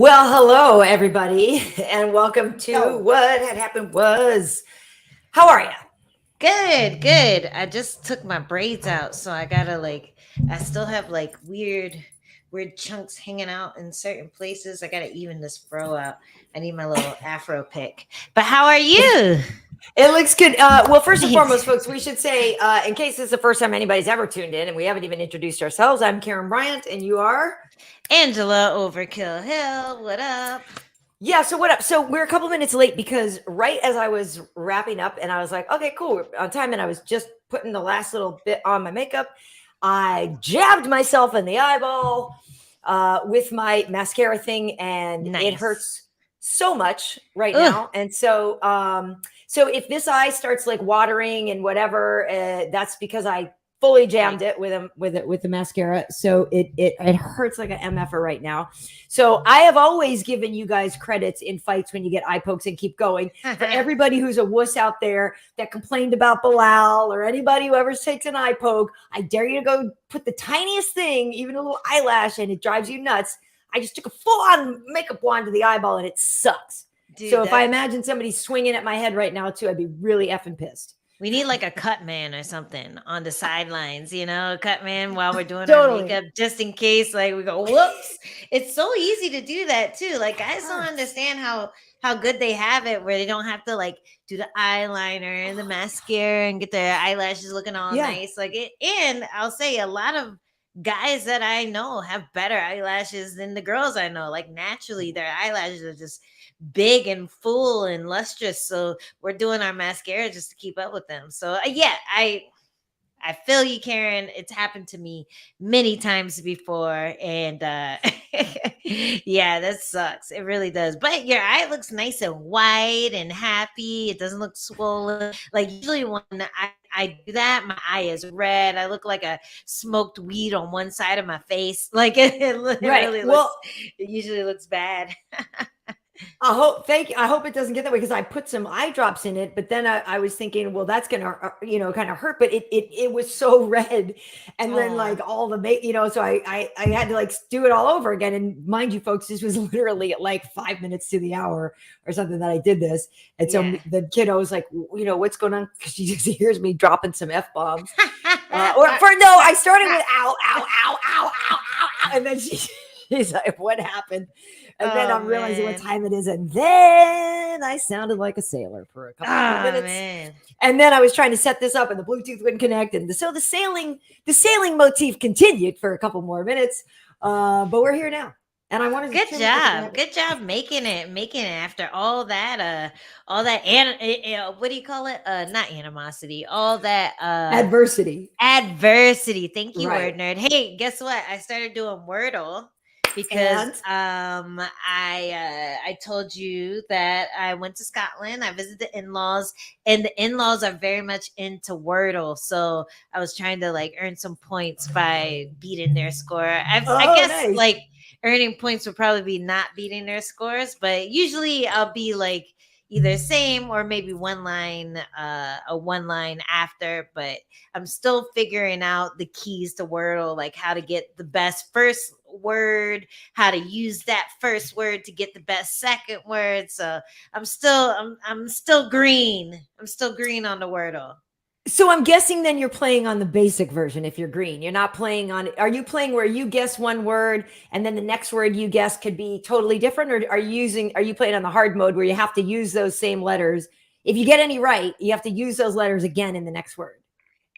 Well, hello, everybody, and welcome to What Had Happened Was. How are you? Good. I just took my braids out, so I gotta I still have weird chunks hanging out in certain places. I gotta even this fro out. I need my little afro pick. But how are you? It looks good. Well, first and foremost, Thanks. folks, we should say, in case this is the first time anybody's ever tuned in and we haven't even introduced ourselves, I'm Karyn Bryant, and you are? Angela Overkill Hill, what up? Yeah, so what up? So we're a couple minutes late because right as I was wrapping up and I was like, okay, cool, we're on time, and I was just putting the last little bit on my makeup, I jabbed myself in the eyeball with my mascara thing, and it Nice. hurts so much right Ugh. now. And so if this eye starts like watering and whatever, that's because I fully jammed it with the mascara. So it hurts like an MFer right now. So I have always given you guys credits in fights when you get eye pokes and keep going. For everybody who's a wuss out there that complained about Bilal or anybody who ever takes an eye poke, I dare you to go put the tiniest thing, even a little eyelash, and it drives you nuts. I just took a full-on makeup wand to the eyeball and it sucks. Dude, so if I imagine somebody swinging at my head right now too, I'd be really effing pissed. we need like a cut man or something on the sidelines, a cut man while we're doing our Totally. makeup, just in case like we go, whoops. It's so easy to do that too. Like guys don't understand how good they have it where they don't have to like do the eyeliner and the mascara and get their eyelashes looking all nice. Like it, and I'll say a lot of guys that I know have better eyelashes than the girls I know. Like naturally their eyelashes are just big and full and lustrous, so we're doing our mascara just to keep up with them. So yeah, I feel you, Karyn. It's happened to me many times before, and yeah, that sucks. It really does. But your eye looks nice and white and happy. It doesn't look swollen. Like usually when I do that, my eye is red. I look like a smoked weed on one side of my face. Like it really looks. It usually looks bad. I hope it doesn't get that way, because I put some eye drops in it, but then I was thinking, well, that's gonna kind of hurt. But it was so red, and then like all the so I had to like do it all over again. And mind you, folks, this was literally at like 5 minutes to the hour or something that I did this. And so the kiddo was like, what's going on? Because she just hears me dropping some F bombs. I started with ow, ow, ow, ow, ow, ow, ow, and then she's like, what happened? And then I'm realizing what time it is. And then I sounded like a sailor for a couple of minutes. Man. And then I was trying to set this up and the Bluetooth wouldn't connect. And so the sailing motif continued for a couple more minutes. But we're here now. And I wanted to good job making it after all that what do you call it, not animosity, all that adversity. Thank you, Word Nerd. Hey, guess what, I started doing Wordle because I told you that I went to Scotland. I visited the in-laws, and the in-laws are very much into Wordle, so I was trying to like earn some points by beating their score. I guess nice. Like earning points would probably be not beating their scores, but usually I'll be like either same or maybe one line after. But I'm still figuring out the keys to Wordle, like how to get the best first word, how to use that first word to get the best second word. So I'm still green. I'm still green on the Wordle. So I'm guessing then you're playing on the basic version if you're green. You're not playing on, are you playing where you guess one word and then the next word you guess could be totally different? Or are you playing on the hard mode where you have to use those same letters? If you get any right, you have to use those letters again in the next word.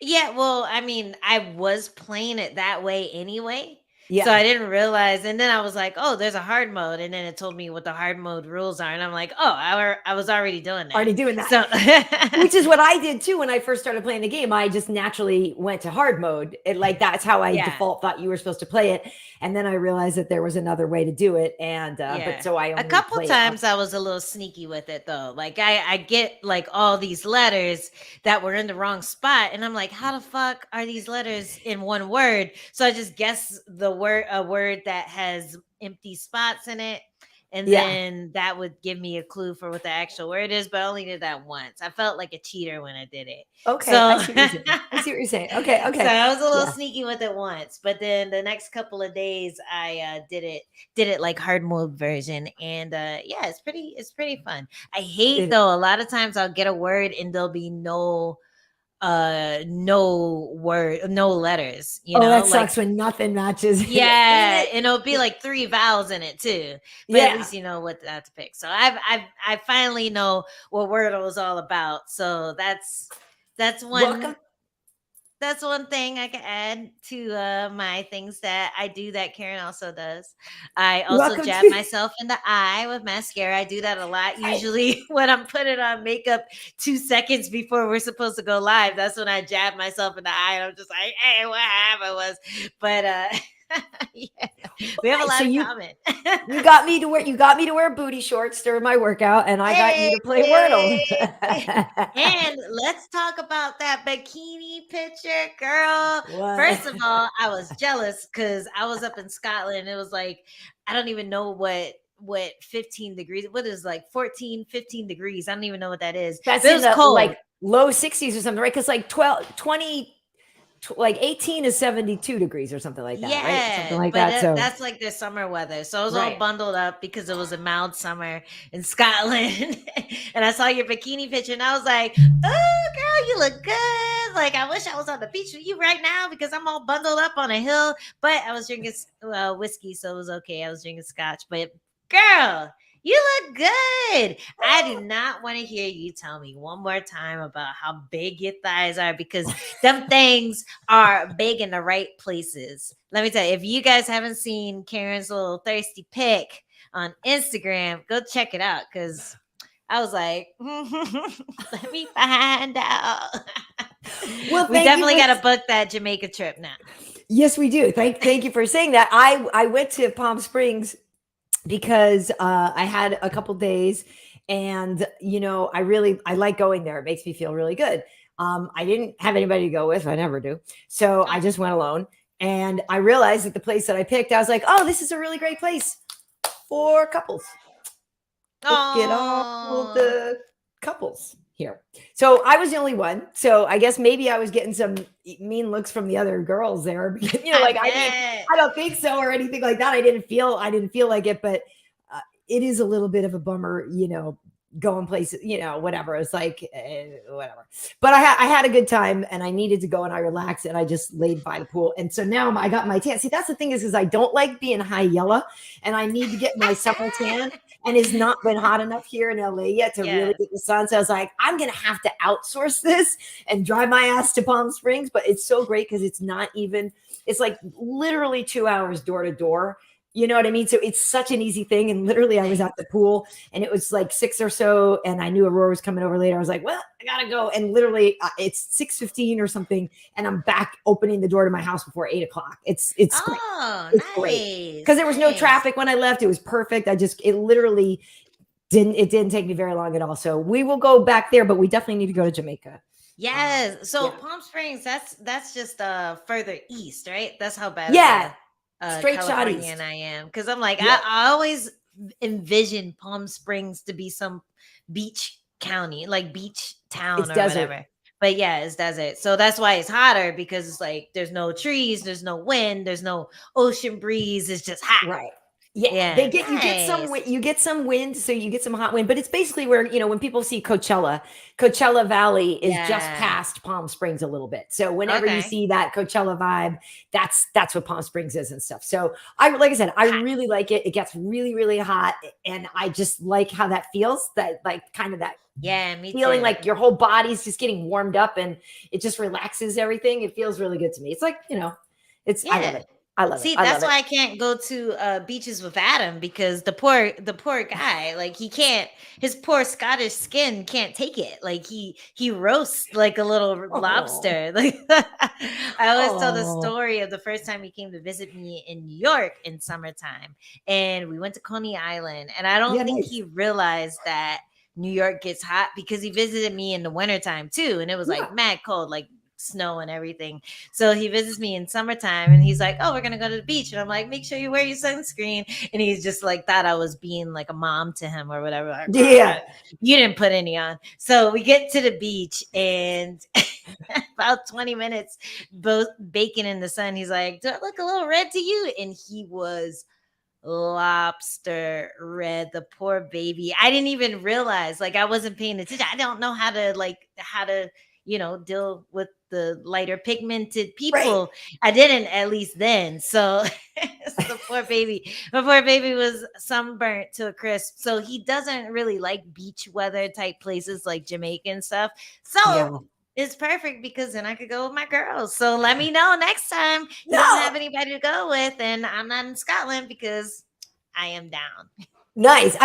Yeah, well, I mean, I was playing it that way anyway. Yeah. So I didn't realize. And then I was like, oh, there's a hard mode. And then it told me what the hard mode rules are. And I'm like, oh, I was already doing that. So, which is what I did too. When I first started playing the game, I just naturally went to hard mode. That's how I default thought you were supposed to play it. And then I realized that there was another way to do it. And, but so I only a couple times I was a little sneaky with it though. Like I get like all these letters that were in the wrong spot. And I'm like, how the fuck are these letters in one word? So I just guess a word that has empty spots in it. and then that would give me a clue for what the actual word is, but I only did that once. I felt like a cheater when I did it. Okay, So I see what you're saying. I see what you're saying. Okay, so okay. I was a little Yeah. sneaky with it once, but then the next couple of days I did it like hard mode version, and yeah, it's pretty fun. I hate though, a lot of times I'll get a word and there'll be no letters, you know, that like sucks when nothing matches. yeah, and it'll be like 3 vowels in it too. But at least you know what to pick. So I finally know what Wordle is all about. So that's Welcome. that's one thing I can add to my things that I do that Karyn also does. I also Welcome jab to myself in the eye with mascara. I do that a lot. Usually when I'm putting on makeup 2 seconds before we're supposed to go live, that's when I jab myself in the eye. And I'm just like, hey, what happened was, but yeah, we have a lot in common. You got me to wear booty shorts during my workout, and I got you to play Wordle. And let's talk about that bikini picture, girl. What? First of all, I was jealous because I was up in Scotland. It was like, I don't even know what 15 degrees, what is like 14, 15 degrees. I don't even know what that is. That's it was cold. like low 60s or something, right? Because like 20, like 18 is 72 degrees or something like that, right? Something like that. So that's like the summer weather. So I was all bundled up because it was a mild summer in Scotland. And I saw your bikini picture and I was like, oh girl, you look good. Like I wish I was on the beach with you right now because I'm all bundled up on a hill. But I was drinking whiskey, so it was okay. I was drinking scotch. But girl, you look good. I do not want to hear you tell me one more time about how big your thighs are because them things are big in the right places. Let me tell you, if you guys haven't seen Karyn's little thirsty pic on Instagram, go check it out because I was like, let me find out. Well, we definitely got to book that Jamaica trip now. Yes, we do. Thank you for saying that. I went to Palm Springs because I had a couple days and, you know, I like going there. It makes me feel really good. I didn't have anybody to go with. I never do. So I just went alone and I realized that the place that I picked, I was like, oh, this is a really great place for couples. Look at all the couples here. So I was the only one. So I guess maybe I was getting some mean looks from the other girls there. You know, like I don't think so or anything like that. I didn't feel like it, but it is a little bit of a bummer, you know, going places, you know, whatever. It's like whatever. But I had a good time and I needed to go and I relaxed and I just laid by the pool. And so now I got my tan. See, that's the thing is I don't like being high yellow and I need to get my summer tan. And it's not been hot enough here in LA yet to really get the sun. So I was like, I'm going to have to outsource this and drive my ass to Palm Springs. But it's so great because it's not even, it's like literally 2 hours door to door. You know what I mean? So it's such an easy thing. And literally I was at the pool and it was like 6 or so. And I knew Aurora was coming over later. I was like, well, I got to go. And literally it's 6:15 or something. And I'm back opening the door to my house before 8 o'clock. It's great. It's great. Because there was no traffic when I left. It was perfect. It literally didn't take me very long at all. So we will go back there, but we definitely need to go to Jamaica. Yes. So Palm Springs, that's just further east, right? That's how bad. Yeah. Straight shot east. And I am because I'm like I always envision Palm Springs to be some beach county, like beach town or whatever. But yeah, it's desert. So that's why it's hotter because it's like there's no trees, there's no wind, there's no ocean breeze. It's just hot. Right. Yeah, you get some wind, so you get some hot wind, but it's basically where, you know, when people see Coachella Valley is just past Palm Springs a little bit. So whenever you see that Coachella vibe, that's what Palm Springs is and stuff. So like I said, I really like it. It gets really, really hot. And I just like how that feels, that like kind of that me feeling too. like your whole body's just getting warmed up and it just relaxes everything. It feels really good to me. It's like, you know, I love it. I love it. See, that's why I can't go to beaches with Adam because the poor guy, like his poor Scottish skin can't take it. Like he roasts like a little lobster. Like I always tell the story of the first time he came to visit me in New York in summertime, and we went to Coney Island, and I don't think he realized that New York gets hot because he visited me in the wintertime too, and it was like mad cold, like snow and everything. So he visits me in summertime and he's like, oh, we're going to go to the beach. And I'm like, make sure you wear your sunscreen. And he's just like, thought I was being like a mom to him or whatever. Like, Yeah. You didn't put any on. So we get to the beach and about 20 minutes, both baking in the sun. He's like, do I look a little red to you? And he was lobster red, the poor baby. I didn't even realize, like, I wasn't paying attention. I don't know how to deal with the lighter pigmented people. Right. I didn't, at least then. So the poor baby, my poor baby was sunburnt to a crisp. So he doesn't really like beach weather type places like Jamaica and stuff. So it's perfect because then I could go with my girls. So let me know next time you don't have anybody to go with, and I'm not in Scotland because I am down. Nice.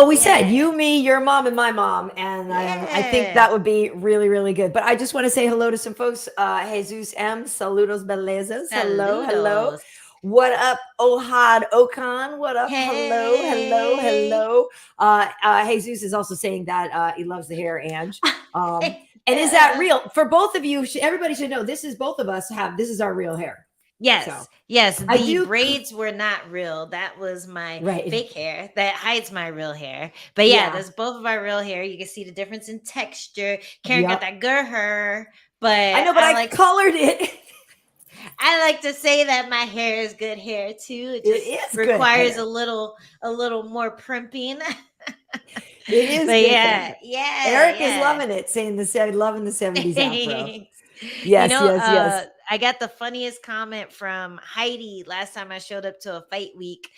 We said you, me, your mom, and my mom, and I think that would be really, really good. But I just want to say hello to some folks. Jesus M, saludos belezas. Hello. What up, Ohad Okan? What up? Hey. Hello. Jesus is also saying that he loves the hair, Ange. And is that real for both of you? Everybody should know this is both of us this is our real hair. Yes. Yes. The braids were not real. That was my fake hair that hides my real hair. But that's both of our real hair. You can see the difference in texture. Karyn got that good hair, but I know, but I colored it. I like to say that my hair is good hair too. It just requires a little more primping. It is. But yeah. Eric is loving it, saying loving the 70s afro. Yes. I got the funniest comment from Heidi last time I showed up to a fight week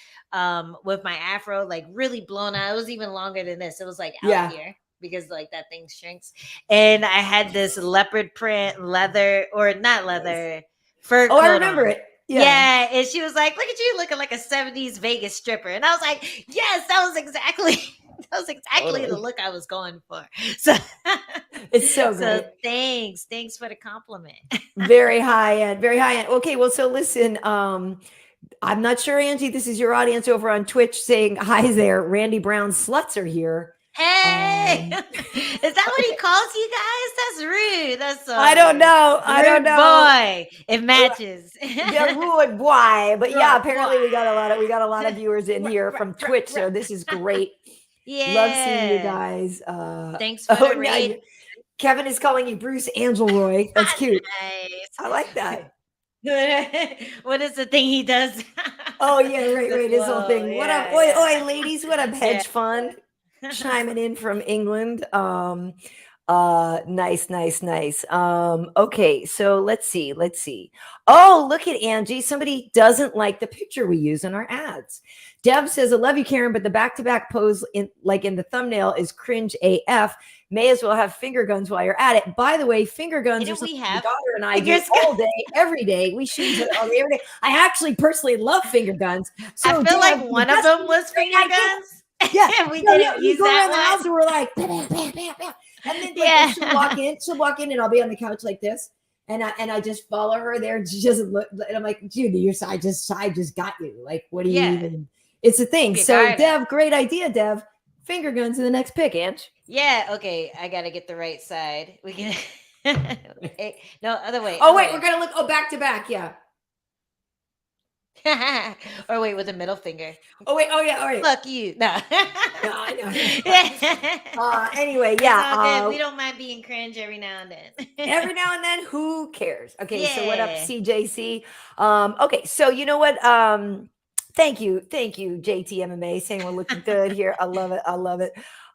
with my afro like really blown out. It was even longer than this. It was like out here because like that thing shrinks. And I had this leopard print leather or not leather fur coat I remember it. Yeah. And she was like, look at you looking like a 70s Vegas stripper. And I was like, yes, that was exactly the look I was going for. So it's so great. So thanks for the compliment. Very high end. Okay, well, so listen, I'm not sure, Angie, this is your audience over on Twitch saying hi there. Randy Brown sluts are here. Hey, is that what he calls you guys? That's rude. That's I don't know. Boy, it matches. Rude boy. But apparently we got a lot of viewers in here from Twitch, so this is great. Yeah, love seeing you guys. Thanks for the raid. Kevin is calling you Bruce Angelroy. That's cute. Nice. I like that. What is the thing he does? Oh yeah, right. His whole thing. What up, oi, ladies? What up, hedge fund? Chiming in from England. Nice. Okay, so let's see. Oh, look at Angie. Somebody doesn't like the picture we use in our ads. Deb says, I love you, Karyn, but the back-to-back pose in the thumbnail is cringe AF. May as well have finger guns while you're at it. By the way, finger guns are something my daughter and I do all day, every day. We shoot it all day, every day. I actually personally love finger guns. So I feel like one of them was finger guns. Yeah, we didn't use go that around the house and we're like, bam, bam, bam, bam. And then she'll walk in and I'll be on the couch like this. And I just follow her there. And she doesn't look, and I'm like, Judy, I just got you. Like, what do you even? It's a thing. So Dev, great idea, Dev. Finger guns in the next pick, Ange. Yeah, okay. I gotta get the right side. We can no other way. Oh, wait, we're gonna look back to back, yeah. Or wait, with a middle finger. Oh wait, all right. Fuck you. No. No, I know. Anyway, yeah. We don't mind being cringe every now and then. Every now and then, who cares? Okay, so what up, CJC? Okay, so you know what? Thank you, JT MMA, saying we're looking good here. I love it.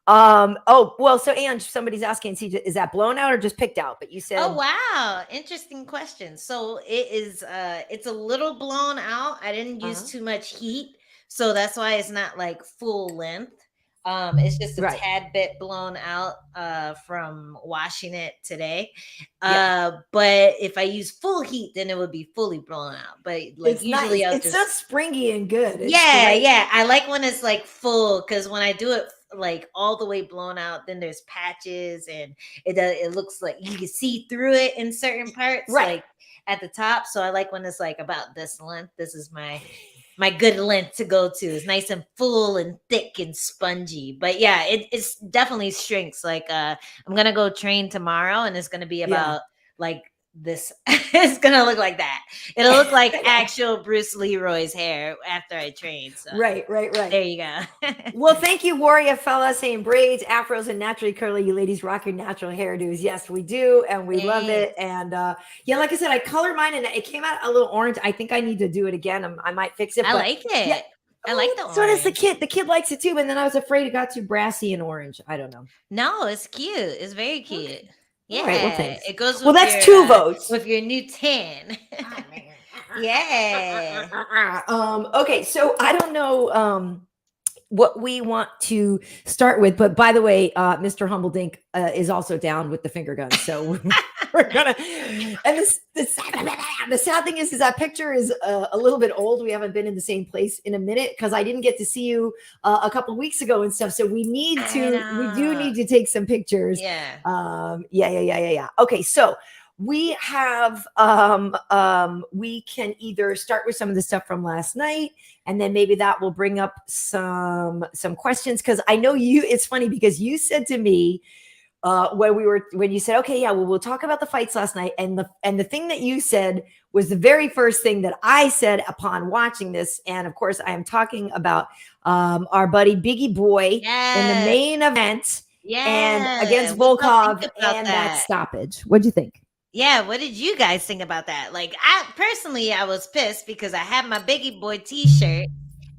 So Ange, somebody's asking, is that blown out or just picked out? But you said, oh wow, interesting question. So it is it's a little blown out. I didn't use too much heat, so that's why it's not like full length. It's just a tad bit blown out from washing it today. But if I use full heat, then it would be fully blown out. But like it's usually it's so springy and good. It's yeah. I like when it's like full, because when I do it like all the way blown out, then there's patches and it looks like you can see through it in certain parts, like at the top. So I like when it's like about this length. This is my good length to go to. It's nice and full and thick and spongy. But yeah, it's definitely shrinks. Like I'm gonna go train tomorrow, and it's gonna be about like this is gonna look like that. It'll look like actual Bruce Leroy's hair after I train. So Right. there you go. Well, thank you, Warrior Fella, saying braids, afros, and naturally curly. You ladies rock your natural hairdos. Yes, we do, and we love it. And yeah, like I said, I colored mine, and it came out a little orange. I think I need to do it again. I might fix it. I like it. Yeah. I like the orange. So does the kid. The kid likes it too, but then I was afraid it got too brassy and orange. I don't know. No, it's cute. It's very cute. Okay. Yeah, right, well, thanks. It goes. Well, that's your, 2 votes with your new tan. Yeah. Okay, so I don't know what we want to start with, but by the way, Mr. Humbledink is also down with the finger guns, so we're gonna. And the sad thing is that picture is a little bit old. We haven't been in the same place in a minute because I didn't get to see you a couple of weeks ago and stuff. So we do need to take some pictures. Yeah. Yeah. Okay, so we have we can either start with some of the stuff from last night, and then maybe that will bring up some questions, because I know you. It's funny because you said to me when you said, okay, yeah, well, we'll talk about the fights last night, and the thing that you said was the very first thing that I said upon watching this. And of course, I am talking about our buddy Biggie Boy in the main event and against Volkov and that stoppage. What'd you think? Yeah, what did you guys think about that? Like, I was pissed because I had my Biggie Boy t-shirt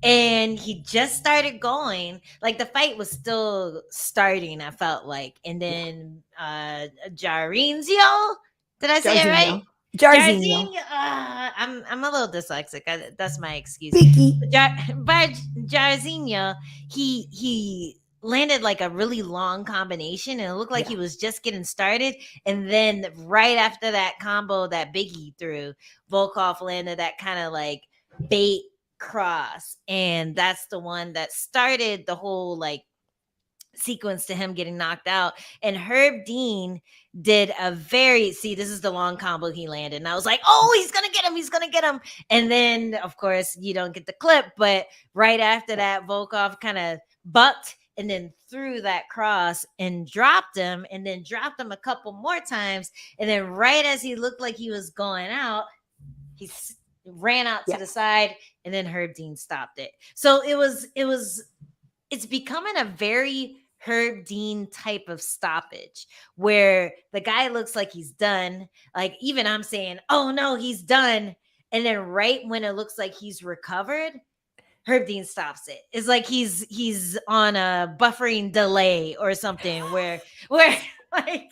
and he just started going. Like, the fight was still starting, I felt like. And then Jairzinho, did I say it right? Jairzinho. I'm a little dyslexic. That's my excuse. But Jairzinho, he landed like a really long combination, and it looked like he was just getting started. And then right after that combo that Biggie threw, Volkov landed that kind of like bait cross, and that's the one that started the whole like sequence to him getting knocked out. And Herb Dean did this is the long combo he landed, and I was like, oh, he's gonna get him. And then of course you don't get the clip, but right after that Volkov kind of bucked and then threw that cross and dropped him, and then dropped him a couple more times. And then right as he looked like he was going out, he ran out to the side, and then Herb Dean stopped it. So it's becoming a very Herb Dean type of stoppage where the guy looks like he's done. Like, even I'm saying, oh no, he's done. And then right when it looks like he's recovered, Herb Dean stops it. It's like he's on a buffering delay or something where when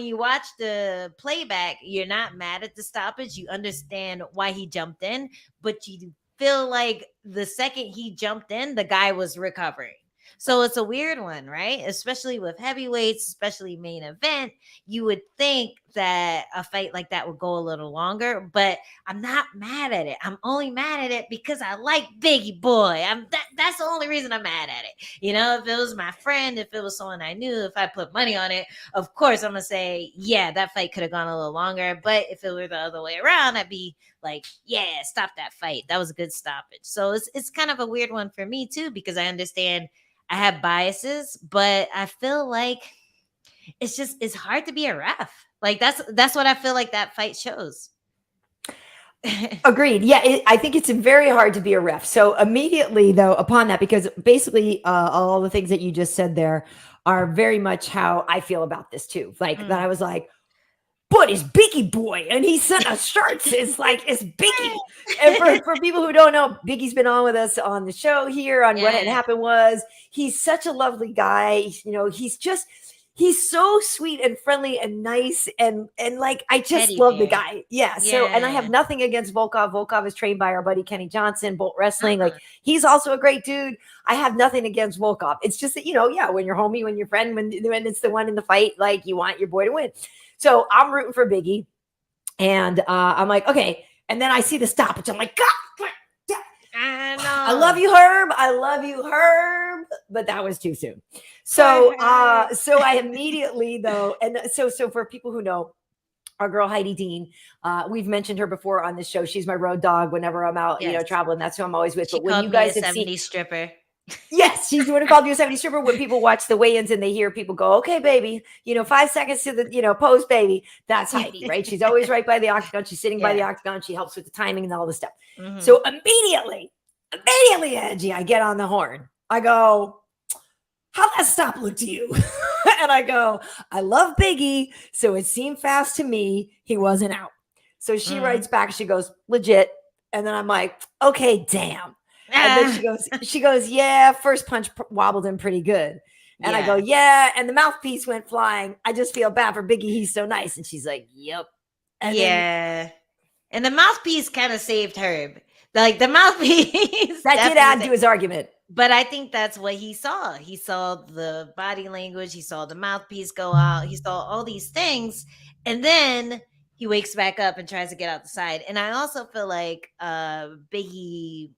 you watch the playback, you're not mad at the stoppage. You understand why he jumped in, but you feel like the second he jumped in, the guy was recovering. So it's a weird one, right? Especially with heavyweights, especially main event. You would think that a fight like that would go a little longer, but I'm not mad at it. I'm only mad at it because I like Biggie Boy. That's the only reason I'm mad at it. You know, if it was my friend, if it was someone I knew, if I put money on it, of course I'm going to say, yeah, that fight could have gone a little longer. But if it were the other way around, I'd be like, yeah, stop that fight. That was a good stoppage. So it's kind of a weird one for me too, because I understand I have biases, but I feel like it's hard to be a ref. Like that's what I feel like that fight shows. Agreed. Yeah, I think it's very hard to be a ref. So immediately though, upon that, because basically all the things that you just said there are very much how I feel about this too. Like that I was like, but it's Biggie Boy, and he sent us shirts. It's like, it's Biggie. And for people who don't know, Biggie's been on with us on the show here on What Had Happened Was. He's such a lovely guy. You know, he's so sweet and friendly and nice. And like, I just love the guy. Yeah. So, and I have nothing against Volkov. Volkov is trained by our buddy Kenny Johnson, Bolt Wrestling. Like, he's also a great dude. I have nothing against Volkov. It's just that, you know, when you're homie, when your friend, when it's the one in the fight, like, you want your boy to win. So I'm rooting for Biggie, and I'm like, okay. And then I see the stoppage. I'm like, God, I know. I love you, Herb. I love you, Herb. But that was too soon. So, so I immediately though, and so for people who know, our girl Heidi Dean, we've mentioned her before on this show. She's my road dog whenever I'm out, you know, traveling. That's who I'm always with. She but when you guys me a have 70s stripper. Yes, she's what it called Yosemite stripper. When people watch the weigh-ins and they hear people go, "Okay, baby, 5 seconds to the, pose, baby." That's Heidi, right? She's always right by the octagon. She's sitting by the Yeah. octagon. She helps with the timing and all this stuff. Hmm. So immediately, Angie, I get on the horn. I go, "How'd that stop look to you?" And I go, "I love Biggie, so it seemed fast to me. He wasn't out." So she writes back. She goes, "Legit." And then I'm like, "Okay, damn." And then she goes, "Yeah, first punch wobbled him pretty good." And I go, Yeah. "Yeah." And the mouthpiece went flying. "I just feel bad for Biggie. He's so nice." And she's like, "Yep." And then Yeah. And the mouthpiece kind of saved Herb. Like the mouthpiece that did add definitely. to his argument. But I think that's what he saw. He saw the body language. He saw the mouthpiece go out. He saw all these things. And then he wakes back up and tries to get out the side. And I also feel like Biggie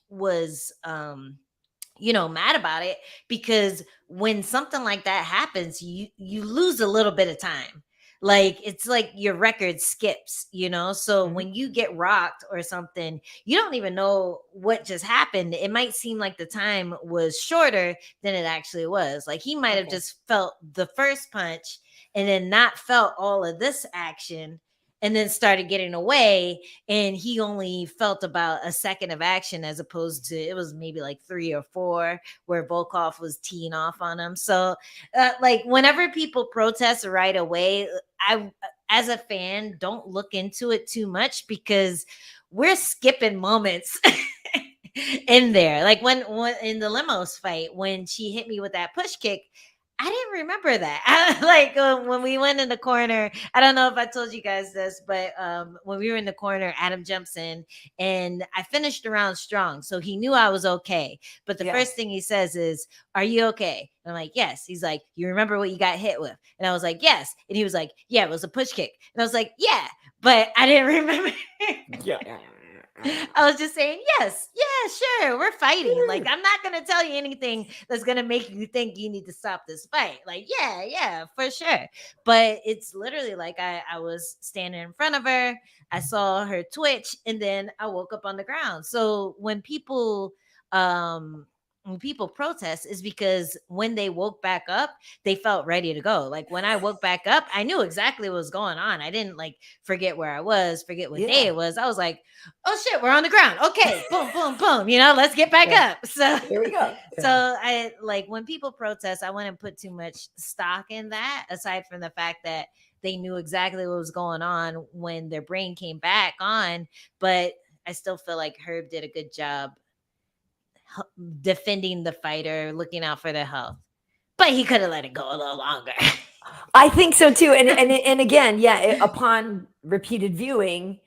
was mad about it, because when something like that happens, you lose a little bit of time. Like it's like your record skips, so Mhm. when you get rocked or something, you don't even know what just happened. It might seem like the time was shorter than it actually was. Like he might have Okay. just felt the first punch and then not felt all of this action, and then started getting away, and he only felt about a second of action, as opposed to it was maybe like 3 or 4 where Volkov was teeing off on him. So like whenever people protest right away, I, as a fan, don't look into it too much, because we're skipping moments in there. Like when in the limos fight, when she hit me with that push kick, I didn't remember that. Like when we went in the corner, I don't know if I told you guys this, but when we were in the corner, Adam jumps in, and I finished the round strong, so he knew I was okay. But the Yeah. first thing he says is, "Are you okay?" And I'm like, "Yes." He's like, "You remember what you got hit with?" And I was like, "Yes." And he was like, "Yeah, it was a push kick." And I was like, "Yeah," but I didn't remember. Yeah. I was just saying, yes, yeah, sure, we're fighting. Like, I'm not gonna tell you anything that's gonna make you think you need to stop this fight. Like, yeah, for sure. But it's literally like I was standing in front of her, I saw her twitch, and then I woke up on the ground. So when people protest, is because when they woke back up, they felt ready to go. Like when I woke back up, I knew exactly what was going on. I didn't like forget where I was, forget what day Yeah. it was. I was like, "Oh shit, we're on the ground. Okay, boom, boom, boom. Let's get back Yeah. up." So, Here we go. so Yeah. I like when people protest, I wouldn't put too much stock in that, aside from the fact that they knew exactly what was going on when their brain came back on. But I still feel like Herb did a good job defending the fighter, looking out for their health. But he could have let it go a little longer. I think so too. And again, yeah, upon repeated viewing,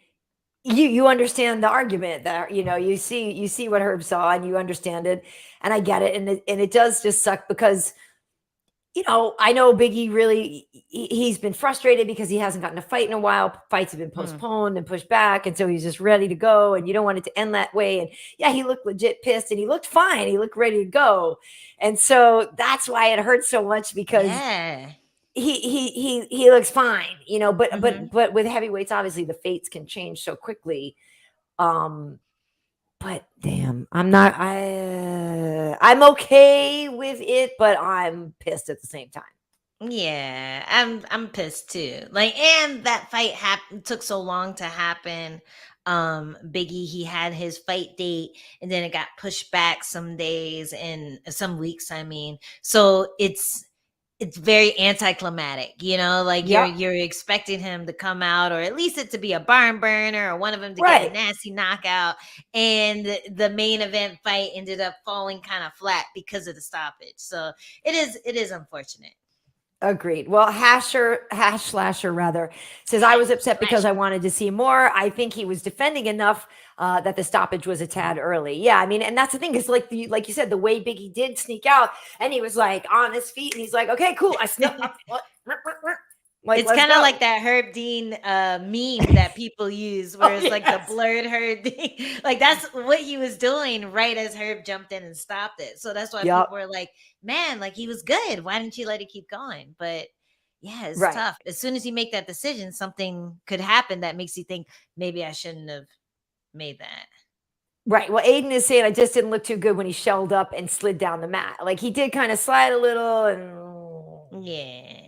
you understand the argument that you see what Herb saw and you understand it, and I get it, and it does just suck because I know Biggie really he's been frustrated because he hasn't gotten a fight in a while. Fights have been Mm. postponed and pushed back, and so he's just ready to go, and you don't want it to end that way. And yeah, he looked legit pissed, and he looked fine. He looked ready to go, and so that's why it hurts so much because Yeah. he looks fine, but Hmm. with heavyweights, obviously the fates can change so quickly. Um, but damn, I'm okay with it, but I'm pissed at the same time. Yeah, I'm pissed too. Like, and that fight took so long to happen. Biggie, he had his fight date, and then it got pushed back some days and some weeks, I mean. So it's very anticlimactic, like you're Yep. you're expecting him to come out, or at least it to be a barn burner, or one of them to get a Right. nasty knockout, and the main event fight ended up falling kind of flat because of the stoppage. So it is unfortunate. Agreed. Well, Hash Slasher rather says I was upset because Flash. I wanted to see more. I think he was defending enough that the stoppage was a tad early. Yeah, I mean, and that's the thing is like you said, the way Biggie did sneak out, and he was like on his feet, and he's like, okay, cool, I snuck up, like It's let's kind of go. like that Herb Dean meme that people use, where Oh it's like the yes. blurred Herb Dean. Like that's what he was doing right as Herb jumped in and stopped it. So that's why Yep. people were like, "Man, like he was good. Why didn't you let it keep going?" But yeah, it's Right. tough. As soon as you make that decision, something could happen that makes you think maybe I shouldn't have made that. Right. Well, Aiden is saying I just didn't look too good when he shelled up and slid down the mat. Like he did kind of slide a little and Yeah.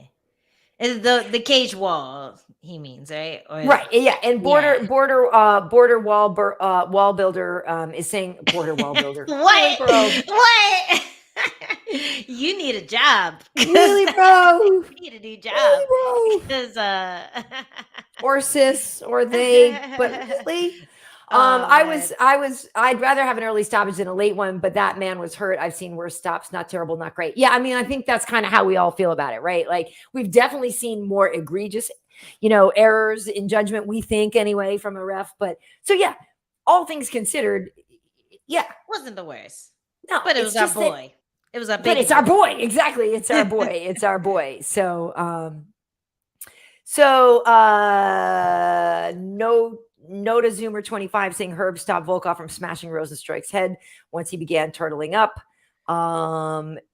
It's the cage wall, he means, right? Or right. Yeah. And yeah. border wall builder is saying border wall builder. Really, What? bro? What? You need a job. Really, bro? You need a new job. Really, bro? Because Or sis or they, but really? Oh man. I'd rather have an early stoppage than a late one, but that man was hurt. I've seen worse stops, not terrible, not great. Yeah, I mean, I think that's kind of how we all feel about it, right? Like we've definitely seen more egregious, errors in judgment, we think anyway, from a ref. But so yeah, all things considered, yeah. Wasn't the worst. No, But it it's was our just that, boy. It was our but big it's our boy. Exactly. It's our boy. It's our boy. So no Noda Zoomer 25 saying Herb stopped Volkov from smashing Rozenstruik's head once he began turtling up.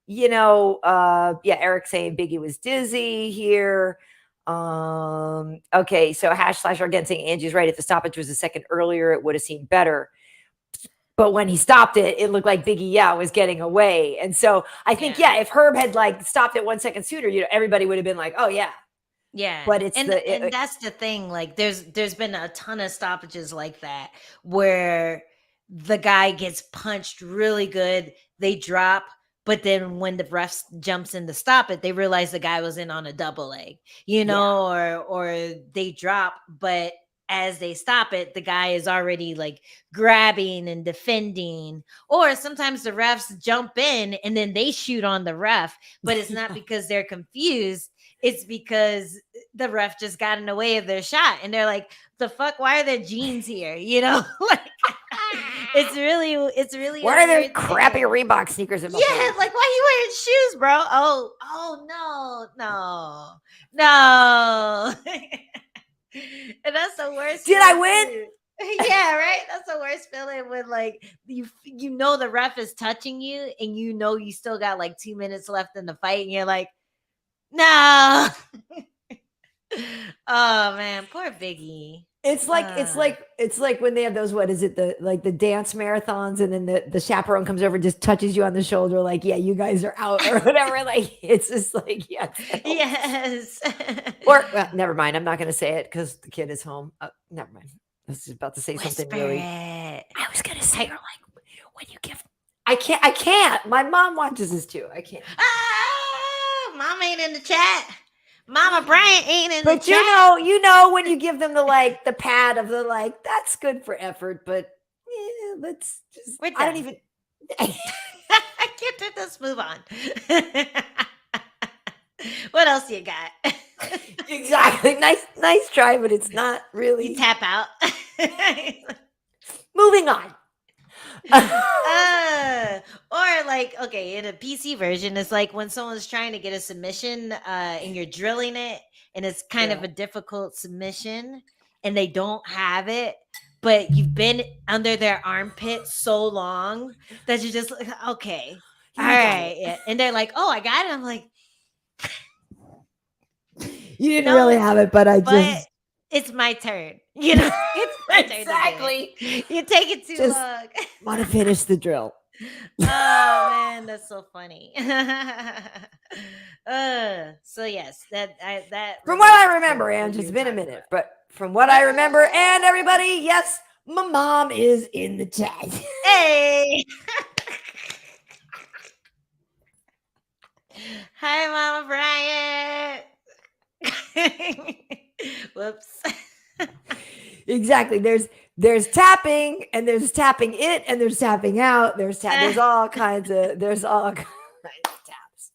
Yeah, Eric saying Biggie was dizzy here. Okay, so / again saying Angie's right. If the stoppage was a second earlier, it would have seemed better. But when he stopped it, it looked like Biggie was getting away. And so I think, if Herb had like stopped it 1 second sooner, everybody would have been like, oh yeah. Yeah. But it's and that's the thing. Like there's been a ton of stoppages like that where the guy gets punched really good, they drop, but then when the ref jumps in to stop it, they realize the guy was in on a double leg, or they drop, but as they stop it, the guy is already like grabbing and defending. Or sometimes the refs jump in and then they shoot on the ref, but it's not because they're confused. It's because the ref just got in the way of their shot. And they're like, the fuck, why are there jeans here? Like it's really why are there crappy Reebok sneakers in my face? Like why are you wearing shoes, bro? No. And that's the worst. Did I win? Yeah, right. That's the worst feeling when like the ref is touching you and you still got like 2 minutes left in the fight and you're like, no. Oh man, poor Biggie. It's like when they have those, what is it, the dance marathons, and then the chaperone comes over and just touches you on the shoulder, like, yeah, you guys are out or whatever. Like it's just like, yes. Or never mind, I'm not gonna say it because the kid is home. Never mind. I was about to say something really. I was gonna say, or like when you give. I can't. My mom watches this too. I can't. Mom ain't in the chat. Mama Bryant ain't in the chat. But you know when you give them the pad of the like, that's good for effort, but let's just. I don't even. I can't do this. Move on. What else you got? Exactly. Nice try, but it's not really. You tap out. Moving on. Or like, okay, in a PC version, it's like when someone's trying to get a submission and you're drilling it and it's kind of a difficult submission and they don't have it, but you've been under their armpit so long that you're just like, okay, all right. Yeah. And they're like, oh, I got it. I'm like, you didn't really have it, but it's my turn. It's my turn. Exactly. You take it too long. Want to finish the drill. Oh man, that's so funny. So yes, that from what I remember, and it's been a minute, but from what I remember, and everybody, yes, my mom is in the chat. Hey. Hi, Mama Bryant. Whoops. Exactly. There's tapping, and there's tapping it, and there's tapping out. There's all kinds of taps.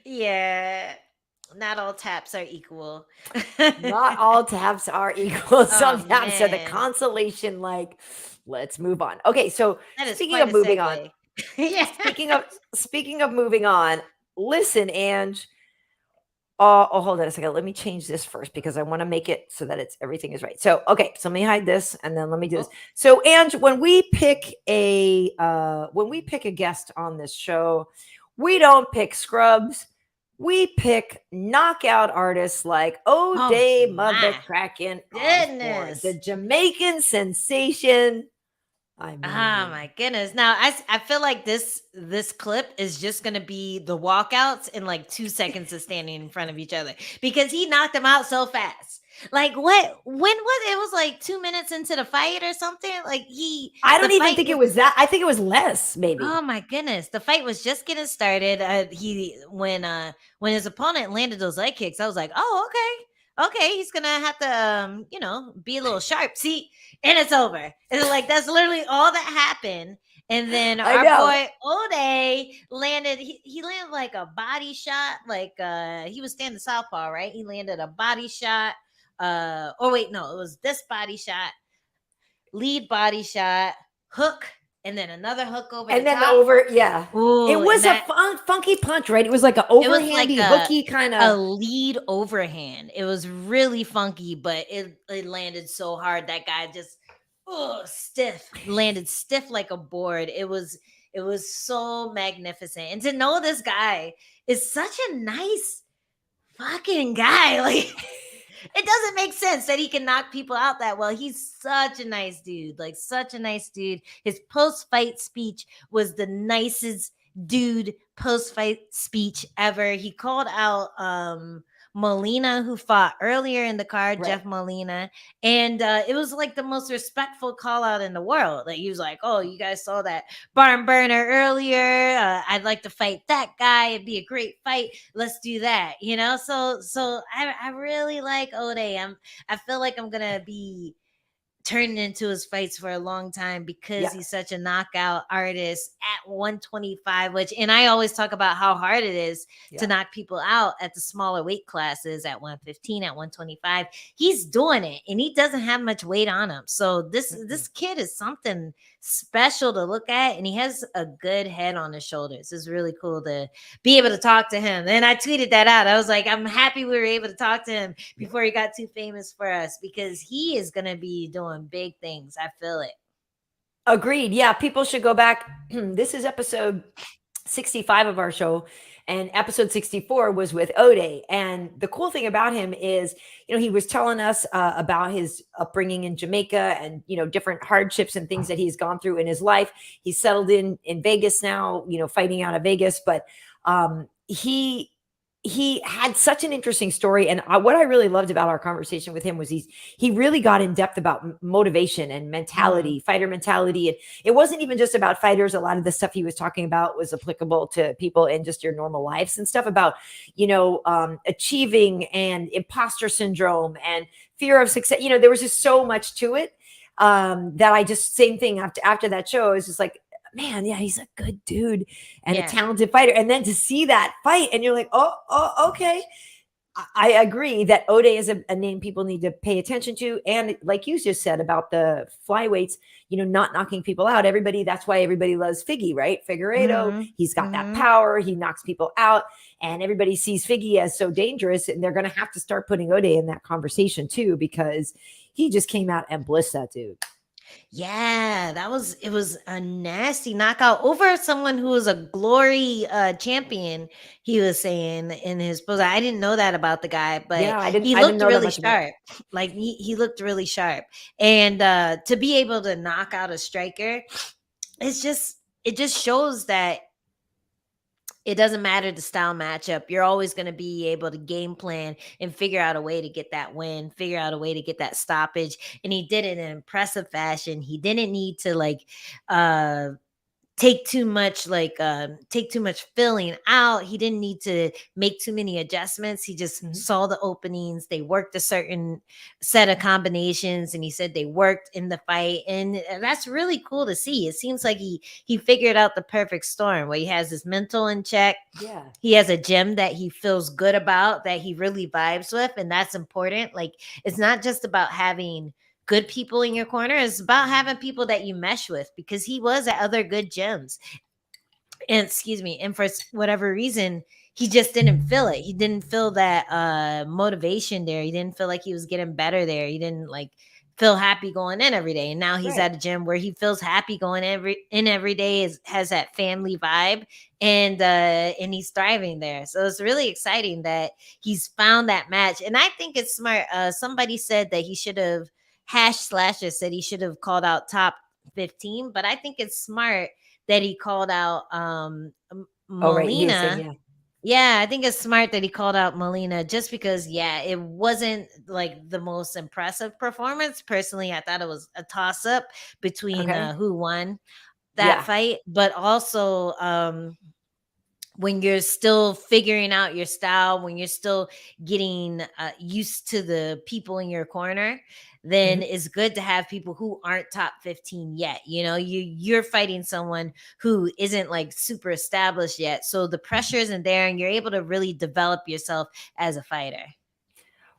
Yeah. Not all taps are equal. Not all taps are equal. Some taps are the consolation, like, let's move on. Okay, so speaking of moving on. Yeah. Speaking of moving on, listen, Ange. Hold on a second. Let me change this first because I want to make it so that everything is right. So, okay, so let me hide this and then let me do this. So, Ange, when we pick a guest on this show, we don't pick scrubs. We pick knockout artists like Oday Mothercrackin' Osbourne, the Jamaican sensation. Ah, Amazing. my goodness. Now I feel like this clip is just gonna be the walkouts in like 2 seconds of standing in front of each other because he knocked them out so fast. Like what when was it was like 2 minutes into the fight or something? Like I the don't even fight think it was was that. I think it was less, maybe. oh my goodness. The fight was just getting started. He when his opponent landed those leg kicks, I was like, oh, okay. Okay, he's gonna have to be a little sharp. See, and it's over. And like that's literally all that happened. And then I our know. boy Oday landed, he landed like a body shot, like he was standing southpaw, right? He landed a body shot. Or wait, no, it was this body shot, lead body shot, hook, and then another hook over the And then the top. over, yeah. It Ooh, and was a that funky punch, right? It was like an it was like overhandy, hooky kind a of. lead overhand. It was really funky, but it landed so hard that guy just stiff, landed stiff like a board. It was so magnificent. And to know this guy is such a nice fucking guy. Like it doesn't make sense that he can knock people out that well. He's such a nice dude, like such a nice dude. His post-fight speech was the nicest dude post-fight speech ever. He called out Molina, who fought earlier in the card, Right. Jeff Molina, and it was like the most respectful call out in the world. Like he was like, "Oh, you guys saw that barn burner earlier. I'd like to fight that guy. It'd be a great fight. Let's do that." So I really like Oday. I feel like I'm gonna be turning into his fights for a long time because Yeah. he's such a knockout artist at 125, which, and I always talk about how hard it is Yeah. to knock people out at the smaller weight classes at 115, at 125. He's doing it and he doesn't have much weight on him. So this kid is something special to look at, and he has a good head on his shoulders. It's really cool to be able to talk to him. And I tweeted that out. I was like, I'm happy we were able to talk to him before he got too famous for us, because he is going to be doing big things. I feel it. Agreed. Yeah, people should go back. This is episode 65 of our show, and episode 64 was with Oday. And the cool thing about him is, he was telling us about his upbringing in Jamaica and, different hardships and things that he's gone through in his life. He's settled in Vegas now, fighting out of Vegas, but he had such an interesting story. And what I really loved about our conversation with him was he really got in depth about motivation and mentality, fighter mentality. And it wasn't even just about fighters. A lot of the stuff he was talking about was applicable to people in just your normal lives and stuff about, achieving and imposter syndrome and fear of success. There was just so much to it that I just, same thing after that show, I was just like, man, yeah, he's a good dude and a talented fighter. And then to see that fight and you're like, oh, okay. I agree that Oday is a name people need to pay attention to. And like you just said about the flyweights, not knocking people out. That's why everybody loves Figgy, right? Figueiredo, he's got that power. He knocks people out, and everybody sees Figgy as so dangerous. And they're going to have to start putting Oday in that conversation too, because he just came out and blissed that dude. Yeah, it was a nasty knockout over someone who was a glory champion. He was saying in his post. I didn't know that about the guy, but yeah, I didn't looked know that really much about sharp. Like he looked really sharp. And to be able to knock out a striker, it just shows that it doesn't matter the style matchup. You're always going to be able to game plan and figure out a way to get that win, figure out a way to get that stoppage. And he did it in impressive fashion. He didn't need to take too much filling out. He didn't need to make too many adjustments. He just saw the openings. They worked a certain set of combinations, and he said they worked in the fight. And that's really cool to see. It seems like he figured out the perfect storm where he has his mental in check. Yeah. He has a gym that he feels good about, that he really vibes with, and that's important. Like, it's not just about having good people in your corner. It's about having people that you mesh with, because he was at other good gyms. And for whatever reason, he just didn't feel it. He didn't feel that motivation there. He didn't feel like he was getting better there. He didn't feel happy going in every day. And now he's at a gym where he feels happy going every day, has that family vibe, and he's thriving there. So it's really exciting that he's found that match. And I think it's smart. Somebody said that he should have said he should have called out top 15, but I think it's smart that he called out Oh, right. He was saying, Molina. Yeah, I think it's smart that he called out Molina just because, yeah, it wasn't like the most impressive performance. Personally, I thought it was a toss up between okay. who won that Yeah. fight, but also when you're still figuring out your style, when you're still getting used to the people in your corner, then Mhm. it's good to have people who aren't top 15 yet. You know, you're fighting someone who isn't like super established yet. So the pressure isn't there and you're able to really develop yourself as a fighter.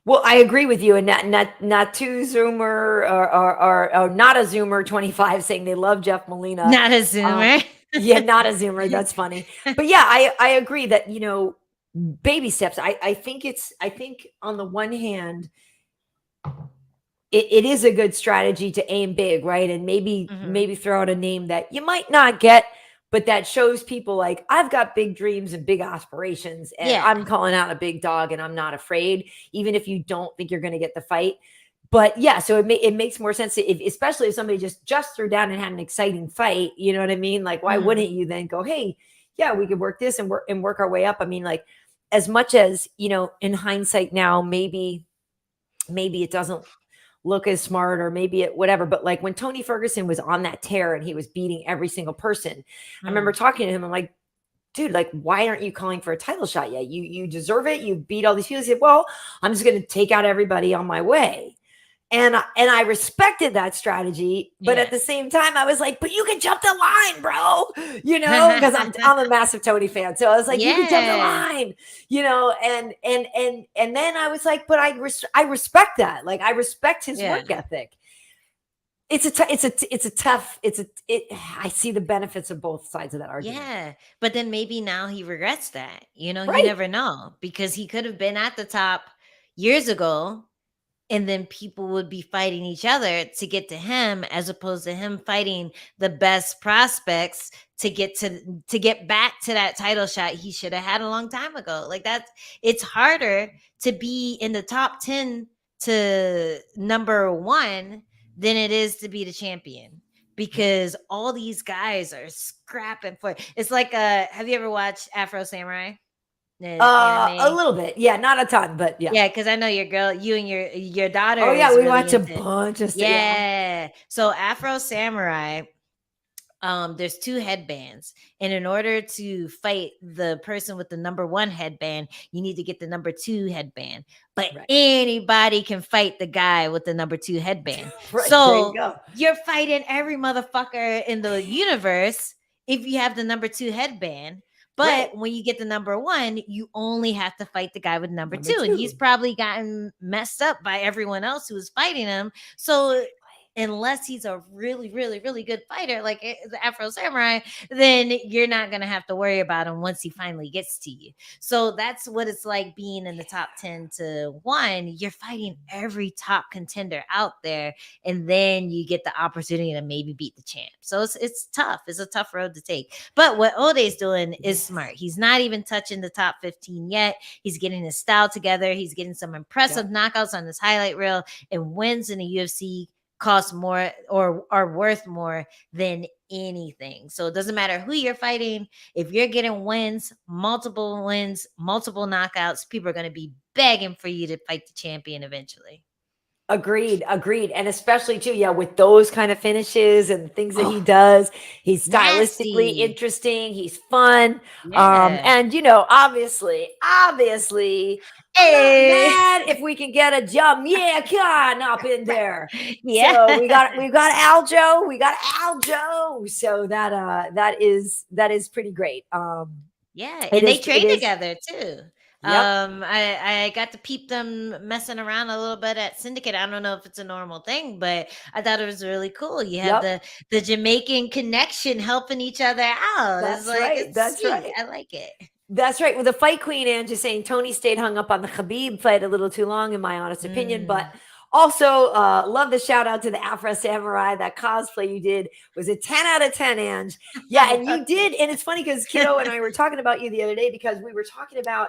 Well, I agree with you, and not two Zoomer or not a Zoomer 25 saying they love Jeff Molina. Not a zoomer. Yeah, not a Zoomer. That's funny, but yeah, I agree that baby steps. I think on the one hand, it is a good strategy to aim big, right? And maybe throw out a name that you might not get, but that shows people like I've got big dreams and big aspirations, and Yeah. I'm calling out a big dog, and I'm not afraid, even if you don't think you're going to get the fight. But yeah, so it makes more sense, especially if somebody just threw down and had an exciting fight. You know what I mean? Like, why wouldn't you then go, hey, yeah, we could work this and work our way up? I mean, like, as much as in hindsight now, maybe it doesn't look as smart, or maybe it whatever, but like when Tony Ferguson was on that tear and he was beating every single person, I remember talking to him. I'm like, dude, like, why aren't you calling for a title shot yet? You deserve it. You beat all these people. He said, well, I'm just going to take out everybody on my way. And I respected that strategy, but at the same time, I was like, but you can jump the line, bro, because I'm a massive Tony fan. So I was like, you can jump the line, and then I was like, but I respect that. Like, I respect his work ethic. I see the benefits of both sides of that argument. Yeah, but then maybe now he regrets that. You Right. never know, because he could have been at the top years ago, and then people would be fighting each other to get to him, as opposed to him fighting the best prospects to get back to that title shot he should have had a long time ago. Like, it's harder to be in the top 10 to number 1 than it is to be the champion, because all these guys are scrapping for it. It's like have you ever watched Afro Samurai? A little bit. Yeah, not a ton, but yeah. Yeah, because I know you and your daughter. Oh yeah, is we really watch a into, bunch of stuff. yeah. So Afro Samurai, there's 2 headbands, and in order to fight the person with the number 1 headband, you need to get the number 2 headband. But anybody can fight the guy with the number 2 headband. Right, So there you go. you're fighting every motherfucker in the universe if you have the number 2 headband. But when you get the number 1, you only have to fight the guy with number 2. And he's probably gotten messed up by everyone else who was fighting him. So unless he's a really, really, really good fighter, like the Afro Samurai, then you're not going to have to worry about him once he finally gets to you. So that's what it's like being in the top 10 to 1. You're fighting every top contender out there, and then you get the opportunity to maybe beat the champ. So it's tough. It's a tough road to take. But what Oday's doing is smart. He's not even touching the top 15 yet. He's getting his style together. He's getting some impressive knockouts on his highlight reel, and wins in the UFC cost more or are worth more than anything. So it doesn't matter who you're fighting. If you're getting wins, multiple knockouts, people are going to be begging for you to fight the champion eventually. Agreed. And especially too, with those kind of finishes and things that he does, he's stylistically interesting. He's fun. And obviously, I'm not mad if we can get a jump. Yeah, come on up in there. So we got Aljo. So that is pretty great. And they train together too. Yep. I got to peep them messing around a little bit at Syndicate. I don't know if it's a normal thing, but I thought it was really cool. You have the Jamaican connection helping each other out. That's right. That's sweet. right. I like it. That's right. Well, the fight queen, Ange, is saying Tony stayed hung up on the Khabib fight a little too long, in my honest opinion. But also, love the shout out to the Afro Samurai. That cosplay you did was a 10 out of 10, Ange. Yeah, and you did. And it's funny because Kiddo and I were talking about you the other day, because we were talking about,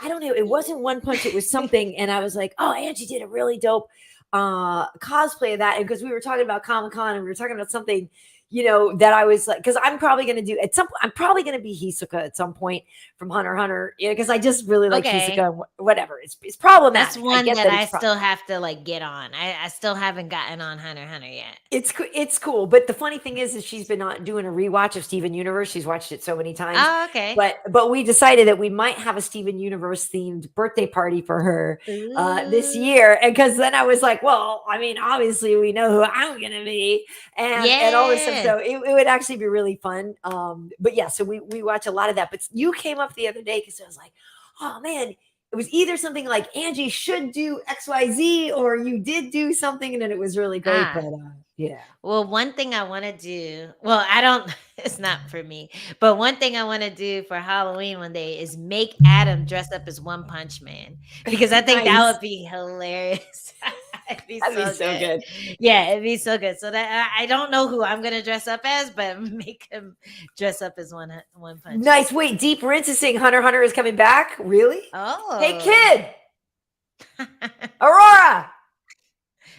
I don't know, it wasn't One Punch, it was something. And I was like, oh, Angie did a really dope cosplay of that, and because we were talking about Comic-Con and we were talking about something, that I was like, because I'm probably going to do I'm probably going to be Hisoka at some point from Hunter x Hunter, because I just really like Okay. Hisoka. Whatever, it's problematic. That's one I get that I it's still have to like get on. I still haven't gotten on Hunter x Hunter yet. It's cool, but the funny thing is she's been not doing a rewatch of Steven Universe. She's watched it so many times. Oh, okay. But we decided that we might have a Steven Universe themed birthday party for her this year, and because then I was like, well, I mean, obviously we know who I'm gonna be, and all this stuff. So it would actually be really fun. But yeah, so we watch a lot of that. But you came up the other day because I was like, oh man. It was either something like Angie should do XYZ or you did do something and then it was really great. But yeah. Well, one thing I want to do, it's not for me, but one thing I want to do for Halloween one day is make Adam dress up as One Punch Man because I think that would be hilarious. That'd be so good. Yeah, it'd be so good. So that I don't know who I'm gonna dress up as, but make him dress up as One Punch. Nice. Wait, Deep Rinse is saying Hunter x Hunter is coming back. Really? Oh, hey kid, Aurora.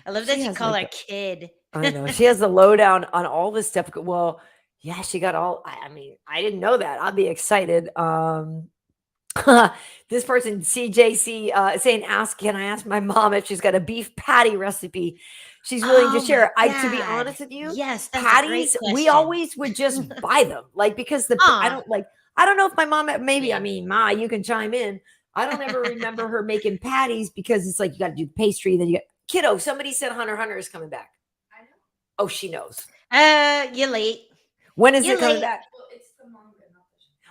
I love that you call her kid. I know she has the lowdown on all this stuff. Well, yeah, she got all. I mean, I didn't know that. I'll be excited. This person CJC saying, can I ask my mom if she's got a beef patty recipe she's willing to share? To be honest with you, yes, patties we always would just buy them, like because I don't know if my mom maybe I mean Ma, you can chime in. I don't ever remember her making patties because it's like you got to do the pastry, then you got kiddo. Somebody said Hunter x Hunter is coming back. I know. Oh, she knows. You're late. When is it coming back? Well, it's the manga.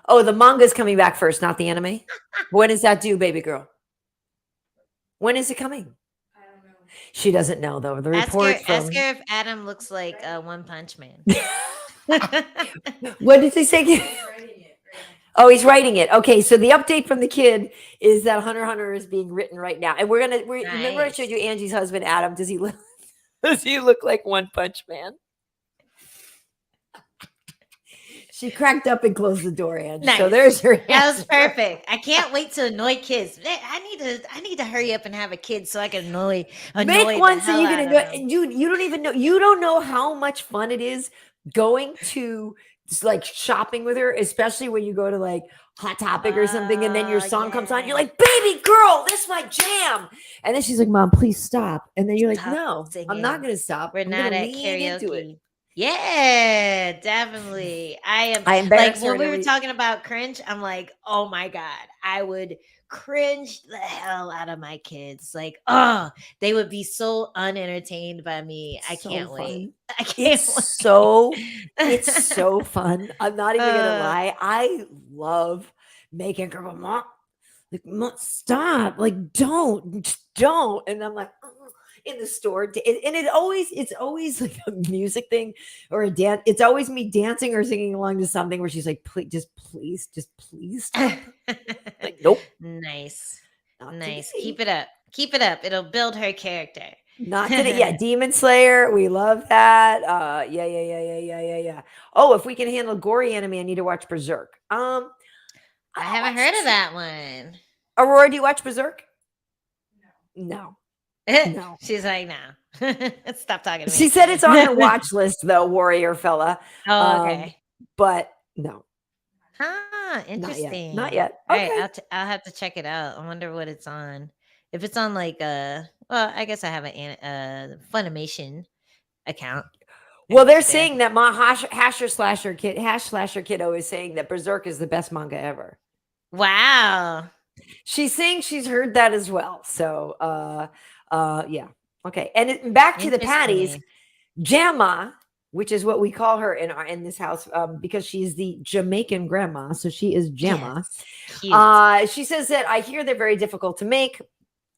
Oh, the manga's coming back first, not the anime. When is that due, baby girl? When is it coming? I don't know. She doesn't know though. The report. Ask her if Adam looks like One Punch Man. What did they say? He's writing it. Oh, he's writing it. Okay, so the update from the kid is that Hunter x Hunter is being written right now, and remember I showed you Angie's husband Adam. Does he look like One Punch Man? She cracked up and closed the door, Angie. Nice. So there's her answer. That was perfect. I can't wait to annoy kids. I need to hurry up and have a kid so I can annoy Make one so you can annoy. Dude, you don't even know. You don't know how much fun it is going to like shopping with her, especially when you go to like Hot Topic or something, and then your song comes on. You're like, baby girl, this is my jam. And then she's like, Mom, please stop. And then you're like, no, I'm not going to stop. We're not at karaoke. Yeah, definitely. I am like when we were talking about cringe, I'm like, oh my God, I would cringe the hell out of my kids. Like, they would be so unentertained by me. I can't wait. I can't wait. It's so fun. I'm not even gonna lie. I love making her go, Mom, like, Mom, stop. Like, don't. And I'm like, in the store, and it's always like a music thing or a dance. It's always me dancing or singing along to something where she's like, please stop. Like, nope. Nice. Keep it up. It'll build her character. Not today. Yeah, Demon Slayer. We love that. Yeah. Oh, if we can handle gory anime, I need to watch Berserk. I haven't heard of that one. Aurora, do you watch Berserk? No. No. She's like, no. Stop talking to me. She said it's on her watch list, though, warrior fella. Oh, okay. But no. Interesting. Not yet. Okay. All right, I'll have to check it out. I wonder what it's on. If it's on like I guess I have a Funimation account. Well, they're saying that my Hash Slasher Kiddo is saying that Berserk is the best manga ever. Wow. She's saying she's heard that as well. So yeah. Okay. And back to the patties, Jamma, which is what we call her in this house, because she's the Jamaican grandma. So she is Jamma. Yes. She says that I hear they're very difficult to make.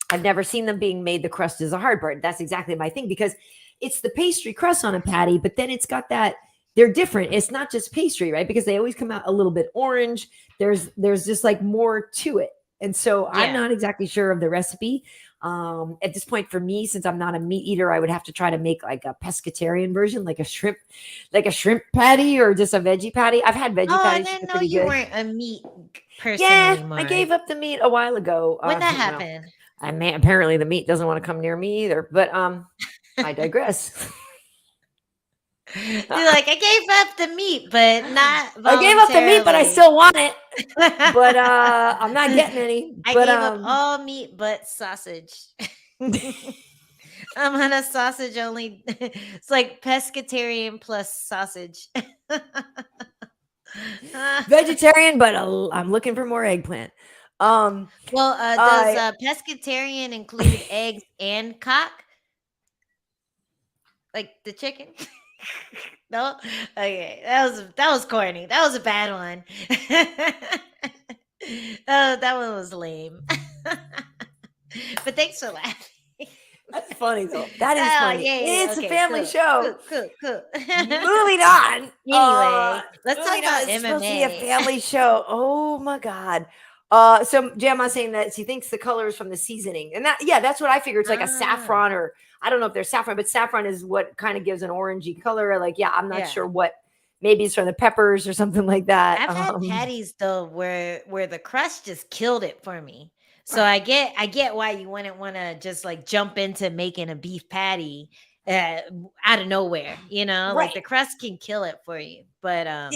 I've never seen them being made. The crust is a hard part. That's exactly my thing, because it's the pastry crust on a patty, but then it's got that, they're different. It's not just pastry, right? Because they always come out a little bit orange. There's just like more to it. And so I'm not exactly sure of the recipe. At this point for me, since I'm not a meat eater, I would have to try to make like a pescatarian version, like a shrimp patty or just a veggie patty. I've had veggie patties. I didn't know you weren't a meat person anymore. anymore. I gave up the meat a while ago. When that happened? apparently the meat doesn't want to come near me either. But I digress. You're like, I gave up the meat, but not I gave up the meat, but I voluntarily. still want it. But I'm not getting any. I But gave up all meat but sausage. I'm on a sausage only. It's like pescatarian plus sausage. vegetarian, but I'm looking for more eggplant. Well, does pescatarian include eggs and cock? Like the chicken? No? Okay. That was corny. That was a bad one. Oh, that one was lame. But thanks for laughing. That's funny though. That is funny. Yeah, It's okay, a family cool, show. Cool. Moving on. Anyway, let's talk about It's MMA. supposed to be a family show. Oh my god. So Gemma's saying that she thinks the color is from the seasoning, and that's what I figure. It's like a saffron, or I don't know if there's saffron, but saffron is what kind of gives an orangey color. Like, I'm not sure what. Maybe it's from the peppers or something like that. I've had patties though where the crust just killed it for me. So I get why you wouldn't want to just like jump into making a beef patty out of nowhere, like the crust can kill it for you. But I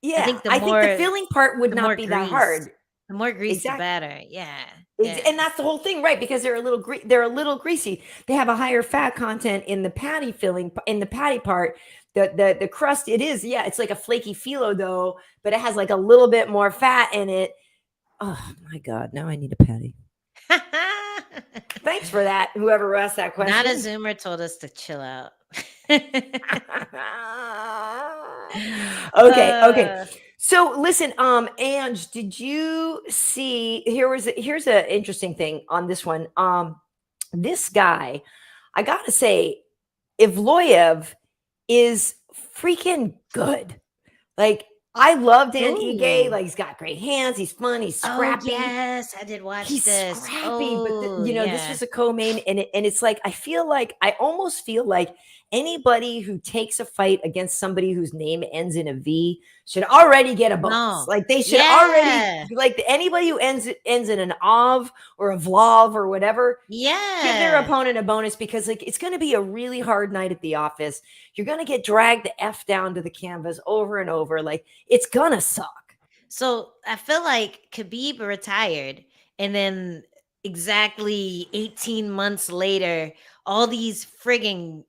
think I think the filling part would not be that hard. The more grease, the better. Yeah. And that's the whole thing, right? Because they're a little greasy. They have a higher fat content in the patty filling, in the patty part. The crust, it's like a flaky phyllo though, but it has like a little bit more fat in it. Oh my god! Now I need a patty. Thanks for that. Whoever asked that question. Not a Zoomer told us to chill out. Okay. So listen, Ange, did you see? Here's an interesting thing on this one. This guy, I gotta say, Ivloyev is freaking good. Like, I loved Dan Ige. Like, he's got great hands. He's fun. He's scrappy. Oh, yes, I did watch he's this. Scrappy, but this was a co-main, and it's like I almost feel like anybody who takes a fight against somebody whose name ends in a V should already get a bonus. No. Like, they should already, like, anybody who ends in an Ov or a Vlov or whatever, give their opponent a bonus, because like it's going to be a really hard night at the office. You're going to get dragged the F down to the canvas over and over. Like, it's gonna suck. So I feel like Khabib retired, and then exactly 18 months later, all these frigging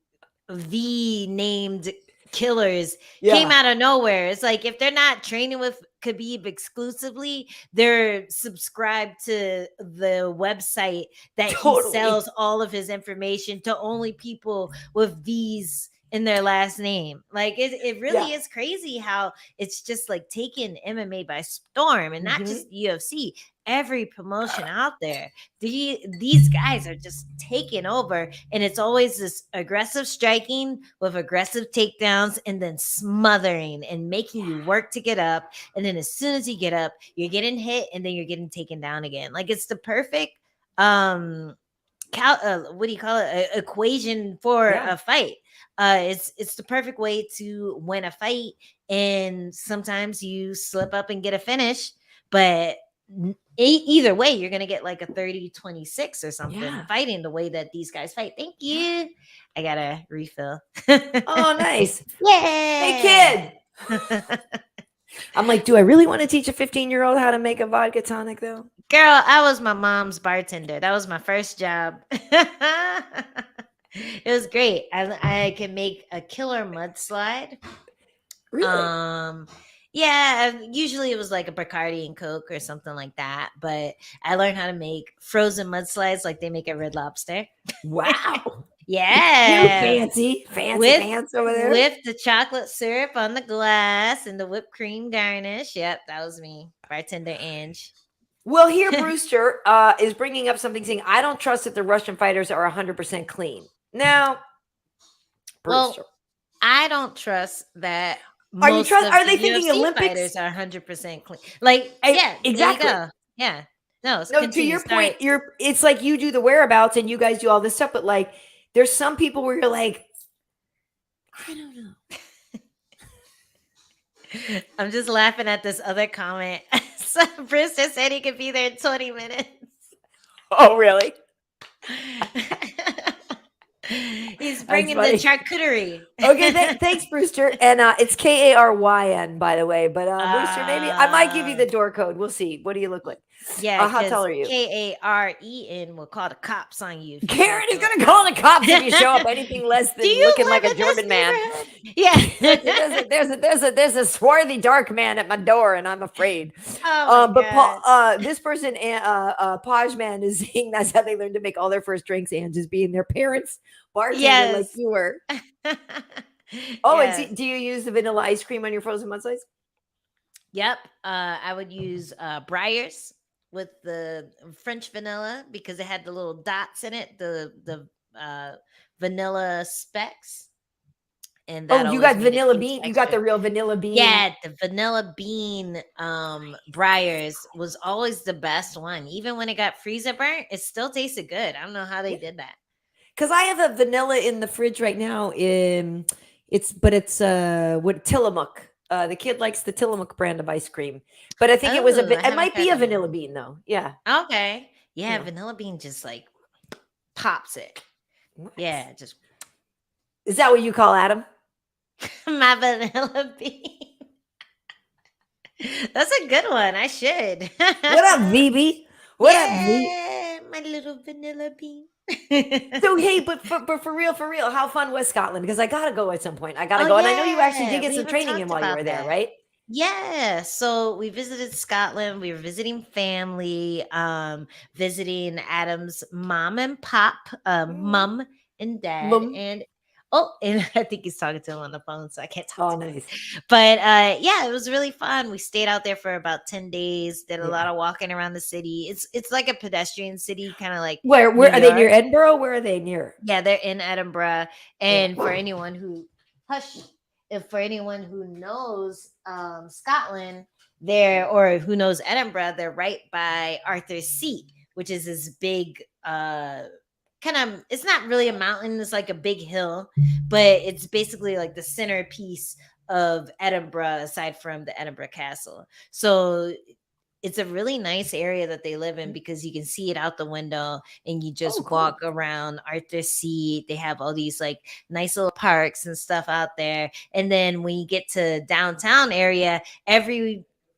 V-named killers came out of nowhere. It's like, if they're not training with Khabib exclusively, they're subscribed to the website that he sells all of his information to only people with V's in their last name. Like, it really is crazy how it's just like taking MMA by storm, and not just UFC. Every promotion out there, these guys are just taking over, and it's always this aggressive striking with aggressive takedowns, and then smothering and making you work to get up, and then as soon as you get up, you're getting hit, and then you're getting taken down again. Like, it's the perfect equation for a fight. It's the perfect way to win a fight, and sometimes you slip up and get a finish, but either way, you're gonna get like a 30-26 or something, fighting the way that these guys fight. Thank you. I got a refill. Oh, nice. Yeah. Hey, kid. I'm like, do I really want to teach a 15-year-old how to make a vodka tonic though? Girl, I was my mom's bartender. That was my first job. It was great. I can make a killer mudslide. Really? Yeah, usually it was like a Bacardi and Coke or something like that. But I learned how to make frozen mudslides like they make at Red Lobster. Wow. Yeah. Fancy pants over there. With the chocolate syrup on the glass and the whipped cream garnish. Yep, that was me. Bartender Ange. Well, here Brewster is bringing up something, saying, I don't trust that the Russian fighters are 100% clean. Now, Brewster. Well, I don't trust that. Are they thinking UFC Olympics? Fighters are 100% clean. Like, exactly. There you go. Yeah. No, to your point, it's like you do the whereabouts and you guys do all this stuff, but like, there's some people where you're like, I don't know. I'm just laughing at this other comment. So Brewster said he could be there in 20 minutes. Oh, really? He's bringing the charcuterie. Okay, thanks, Brewster. And it's Karyn, by the way. But Brewster, maybe I might give you the door code. We'll see. What do you look like? Yeah, how tall are you? Karen will call the cops on you. Karyn is going to call the cops if you show up anything less than looking like a German man. Yeah. there's a swarthy dark man at my door, and I'm afraid. God. This person, Paj man, is saying that's how they learned to make all their first drinks, and just being their parents' bartender like you were. And do you use the vanilla ice cream on your frozen mud slice? Yep. I would use Breyers with the French vanilla because it had the little dots in it, the vanilla specks. And you got vanilla bean. You got the real vanilla bean. Yeah, the vanilla bean Breyers was always the best one. Even when it got freezer burnt, it still tasted good. I don't know how they did that. Because I have a vanilla in the fridge right now. It's what Tillamook. The kid likes the Tillamook brand of ice cream, but I think it might be a vanilla bean though. Yeah. Okay. Yeah, vanilla bean just like pops it. Nice. Yeah, just. Is that what you call Adam? My vanilla bean. That's a good one. I should. What up, VB? What up, V? My little vanilla bean. So hey, but for real, how fun was Scotland? Because I gotta go at some point. I gotta go, and I know you actually did get some training in while you were there, right? Yeah. So we visited Scotland. We were visiting family, visiting Adam's mom and pop, mom and dad, and I think he's talking to him on the phone, so I can't talk to him. Nice. But yeah, it was really fun. We stayed out there for about 10 days, did a lot of walking around the city. It's like a pedestrian city, kind of like where are they near Edinburgh? Where are they near? Yeah, they're in Edinburgh. And for anyone who knows Scotland, or who knows Edinburgh, they're right by Arthur's Seat, which is this big it's not really a mountain, it's like a big hill, but it's basically like the centerpiece of Edinburgh aside from the Edinburgh Castle. So it's a really nice area that they live in because you can see it out the window and you just walk around Arthur's Seat. They have all these like nice little parks and stuff out there. And then when you get to downtown area,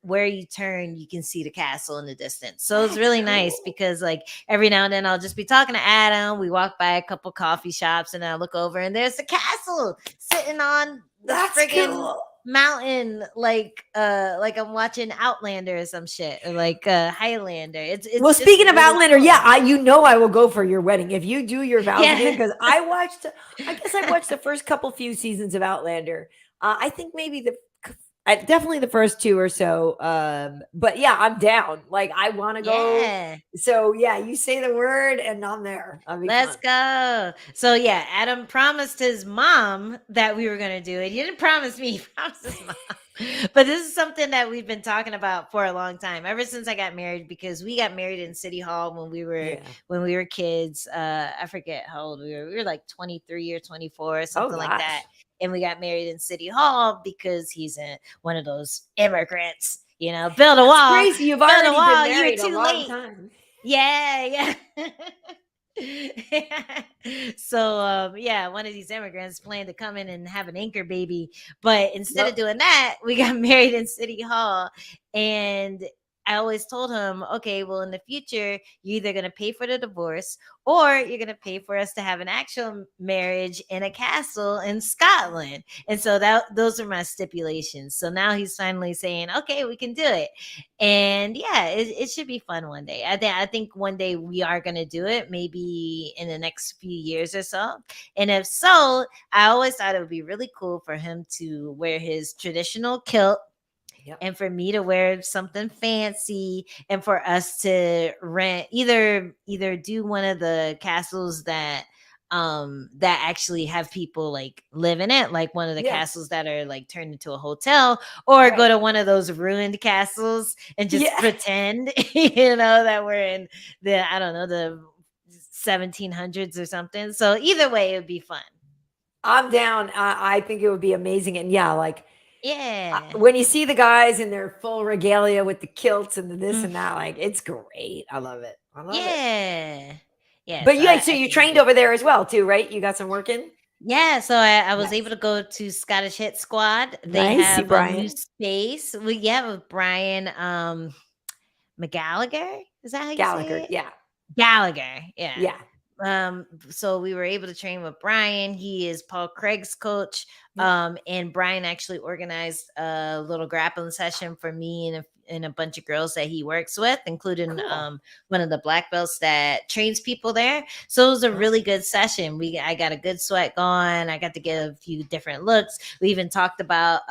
where you turn, you can see the castle in the distance. So it's really nice because like every now and then I'll just be talking to Adam. We walk by a couple coffee shops and I look over and there's the castle sitting on the friggin' mountain, like I'm watching Outlander or some shit, or like Highlander. It's well, speaking of Outlander, cool. I will go for your wedding if you do your vows again, because I guess I watched the first few seasons of Outlander. I think maybe definitely the first two or so. But yeah, I'm down. Like I want to go. Yeah. So yeah, you say the word and I'm there. Let's go. So yeah, Adam promised his mom that we were going to do it. He didn't promise me, he promised his mom. But this is something that we've been talking about for a long time, ever since I got married, because we got married in City Hall when we were kids. I forget how old we were. We were like 23 or 24 or something like that. And we got married in City Hall because he's one of those immigrants, build a wall. That's crazy. You've already been married a long time. Yeah. So one of these immigrants planned to come in and have an anchor baby, but instead of doing that, we got married in City Hall. And I always told him, okay, well, in the future, you're either going to pay for the divorce or you're going to pay for us to have an actual marriage in a castle in Scotland. And so those are my stipulations. So now he's finally saying, okay, we can do it. And yeah, it should be fun one day. I think one day we are going to do it, maybe in the next few years or so. And if so, I always thought it would be really cool for him to wear his traditional kilt. Yep. And for me to wear something fancy, and for us to rent either do one of the castles that actually have people like live in it, like one of the castles that are like turned into a hotel, or go to one of those ruined castles and just pretend that we're in the 1700s or something. So either way, it would be fun. I'm down. I think it would be amazing. And when you see the guys in their full regalia with the kilts and the this and that, like, it's great. I love it. Yeah, But so yeah, so I you think trained over there as well too, right? You got some work in? yeah, so I was able Nice. to go to Scottish Hit Squad. They Nice. See have a new Brian space. We have with Brian McGallagher. Is that how you say Gallagher. it? Yeah. Gallagher. Yeah. Yeah. So we were able to train with Brian. He is Paul Craig's coach. Yeah. And Brian actually organized a little grappling session for me and a bunch of girls that he works with, including Cool. one of the black belts that trains people there. So it was a really Nice. good session. I got a good sweat going. I got to get a few different looks. We even talked about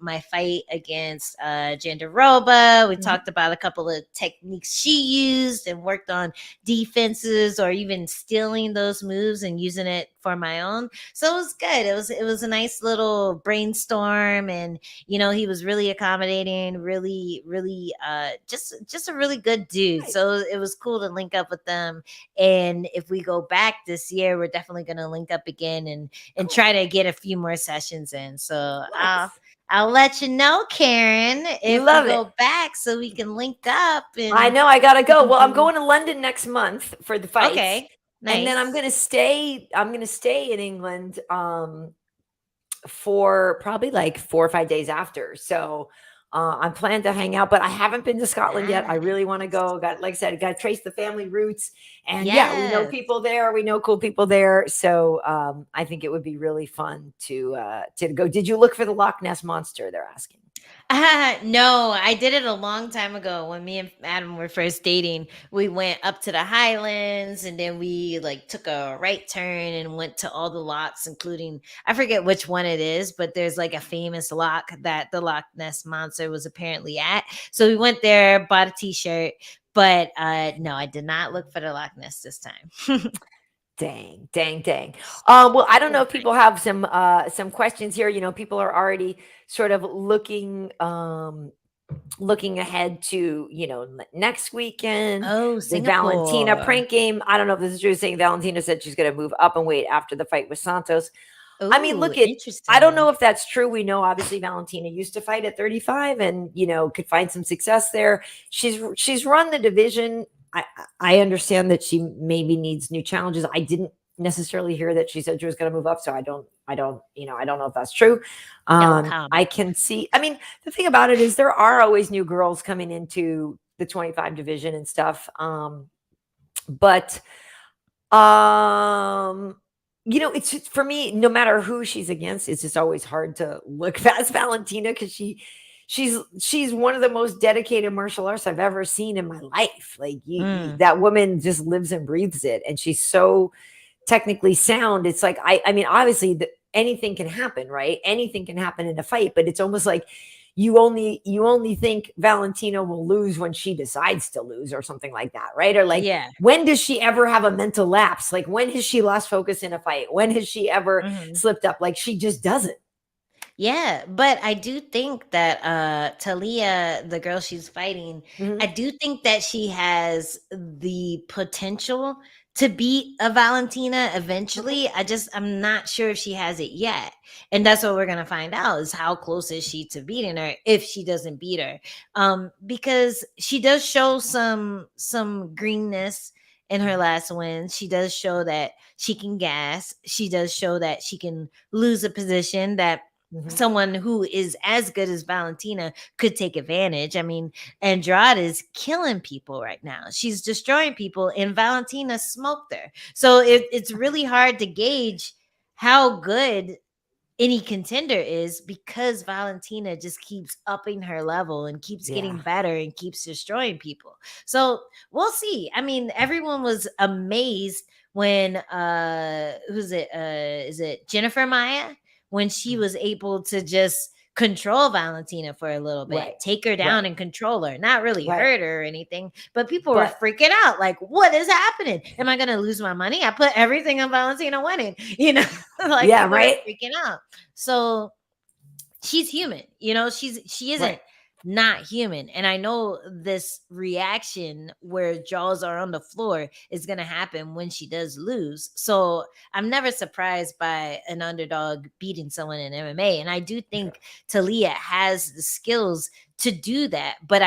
my fight against Jandaroba. We Mhm. talked about a couple of techniques she used and worked on defenses or even stealing those moves and using it for my own. So it was good. It was a nice little brainstorm, and he was really accommodating, really just a really good dude. Nice. So it was cool to link up with them. And if we go back this year, we're definitely going to link up again and Cool. try to get a few more sessions in. So Nice. I'll let you know, Karyn, if we Love it. go back so we can link up I and know I gotta we go. can Well, I'm do. going to London next month for the fights. Okay, And then nice. I'm gonna stay in England for probably like 4 or 5 days after. So I'm planning to hang out, but I haven't been to Scotland yet. I really want to Nice. go. Got, like I said, got to trace the family roots. And yeah, we know Yes. people there. We know cool people there. So I think it would be really fun to go. Did you look for the Loch Ness monster? They're asking. No, I did it a long time ago when me and Adam were first dating. We went up to the Highlands and then we like took a right turn and went to all the locks, including I forget which one it is, but there's like a famous lock that the Loch Ness monster was apparently at. So we went there, bought a t-shirt, but no, I did not look for the Loch Ness this time. Dang, dang, dang. Well, I don't know It's if people nice. have some questions here. People are already sort of looking ahead to next weekend, Oh, the Valentina Singapore. prank game. I don't know if this is true. Saying Valentina said she's going to move up and weight after the fight with Santos. I mean, Oh, look at. I don't know interesting. if that's true. We know obviously Valentina used to fight at 35 and could find some success there. She's run the division. I understand that she maybe needs new challenges. I didn't necessarily hear that she said she was going to move up, so I don't know if that's true. No I comment. can see. I mean, the thing about it is there are always new girls coming into the 25 division and stuff. But it's just, for me, no matter who she's against, it's just always hard to look past Valentina because she's one of the most dedicated martial artists I've ever seen in my life. Like Mm, that woman just lives and breathes it, and she's so technically sound. It's like I mean, obviously, anything can happen, right? Anything can happen in a fight, but it's almost like you only think Valentina will lose when she decides to lose or something like that, right? Or like yeah. when does she ever have a mental lapse? Like when has she lost focus in a fight? When has she ever Mhm. slipped up? Like she just doesn't. Yeah, but I do think that Talia, the girl she's fighting, I Mhm. do think that she has the potential to beat a Valentina Okay. eventually. I'm not sure if she has it yet. And that's what we're gonna find out is how close is she to beating her if she doesn't beat her. Because she does show some greenness in her last win. She does show that she can gas. She does show that she can lose a position that Mhm. someone who is as good as Valentina could take advantage. I mean, Andrade is killing people right now. She's destroying people, and Valentina smoked her. So it's really hard to gauge how good any contender is because Valentina just keeps upping her level and keeps Yeah. getting better and keeps destroying people. So we'll see. I mean, everyone was amazed when who's it? Is it Jennifer Maya? When she Mhm. was able to just control Valentina for a little bit, Right. take her Right. down and control her, not really Right. hurt her or anything, but people were But freaking out. Like, what is happening? Am I gonna lose my money? I put everything on Valentina winning, like yeah, people are right. freaking out. So she's human, she isn't Right. not human. And I know this reaction where jaws are on the floor is going to happen when she does lose. So I'm never surprised by an underdog beating someone in MMA. And I do think Talia has the skills to do that. But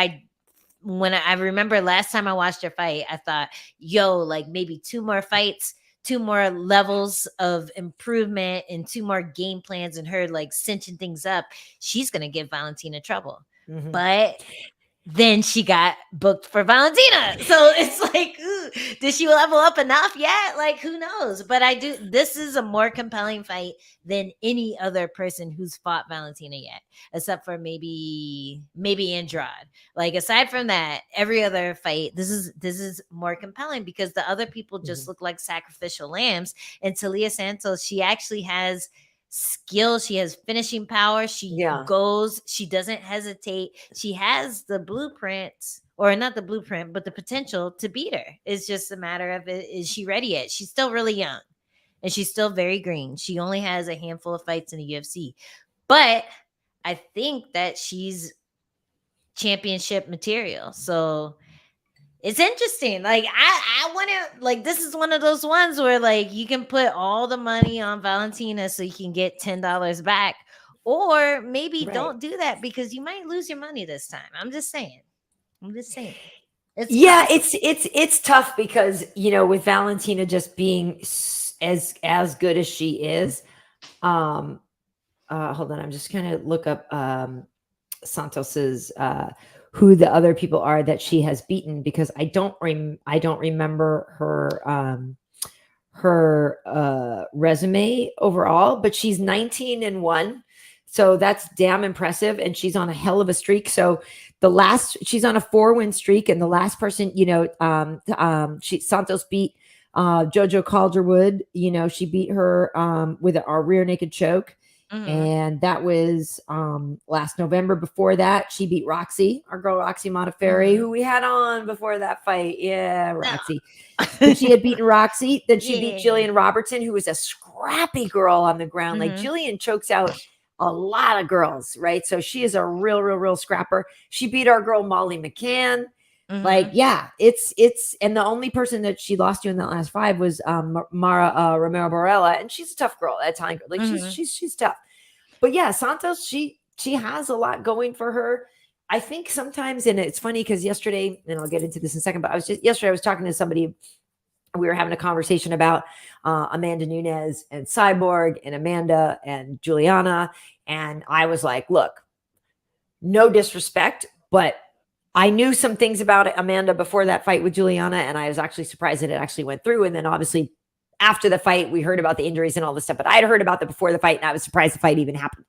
when I remember last time I watched her fight, I thought, yo, like maybe 2 more fights, 2 more levels of improvement, and 2 more game plans, and her like cinching things up. She's gonna give Valentina trouble. Mhm. But then she got booked for Valentina. So it's like, ooh, did she level up enough yet? Like, who knows? But this is a more compelling fight than any other person who's fought Valentina yet, except for maybe Andrade. Like, aside from that, every other fight, this is more compelling because the other people just look like sacrificial lambs. And Talia Santos, she actually has skill, she has finishing power, she goes, she doesn't hesitate, she has the blueprints, or not the blueprint, but the potential to beat her. It's just a matter of, is she ready yet? She's still really young and she's still very green. She only has a handful of fights in the UFC, but I think that she's championship material. So it's interesting. Like, I want to, like, this is one of those ones where like you can put all the money on Valentina so you can get $10 back, or maybe don't do that because you might lose your money this time. I'm just saying. It's tough because, you know, with Valentina just being as good as she is. Hold on, I'm just gonna look up Santos's who the other people are that she has beaten, because I don't remember her resume overall, but she's 19-1. So that's damn impressive. And she's on a hell of a streak. So she's on a 4-win streak. And the last person, you know, Santos beat Jojo Calderwood. You know, she beat her with a rear naked choke. And that was last November. Before that, she beat Roxy, our girl Roxy Modafferi, who we had on before that fight. Yeah, Roxy. But she had beaten Roxy. Then she beat Jillian Robertson, who was a scrappy girl on the ground. Like, Jillian chokes out a lot of girls, right? So she is a real scrapper. She beat our girl Molly McCann. Like, yeah, it's and the only person that she lost to in that last 5 was Mara Romero Borella, and she's a tough girl, that time. Like, she's tough. But yeah, Santos, she has a lot going for her. I think sometimes, and it's funny because yesterday, and I'll get into this in a second, but yesterday I was talking to somebody. We were having a conversation about Amanda Nunes and Cyborg and Amanda and Juliana, and I was like, look, no disrespect, but I knew some things about Amanda before that fight with Juliana, and I was actually surprised that it actually went through. And then obviously after the fight, we heard about the injuries and all this stuff, but I'd heard about that before the fight, and I was surprised the fight even happened.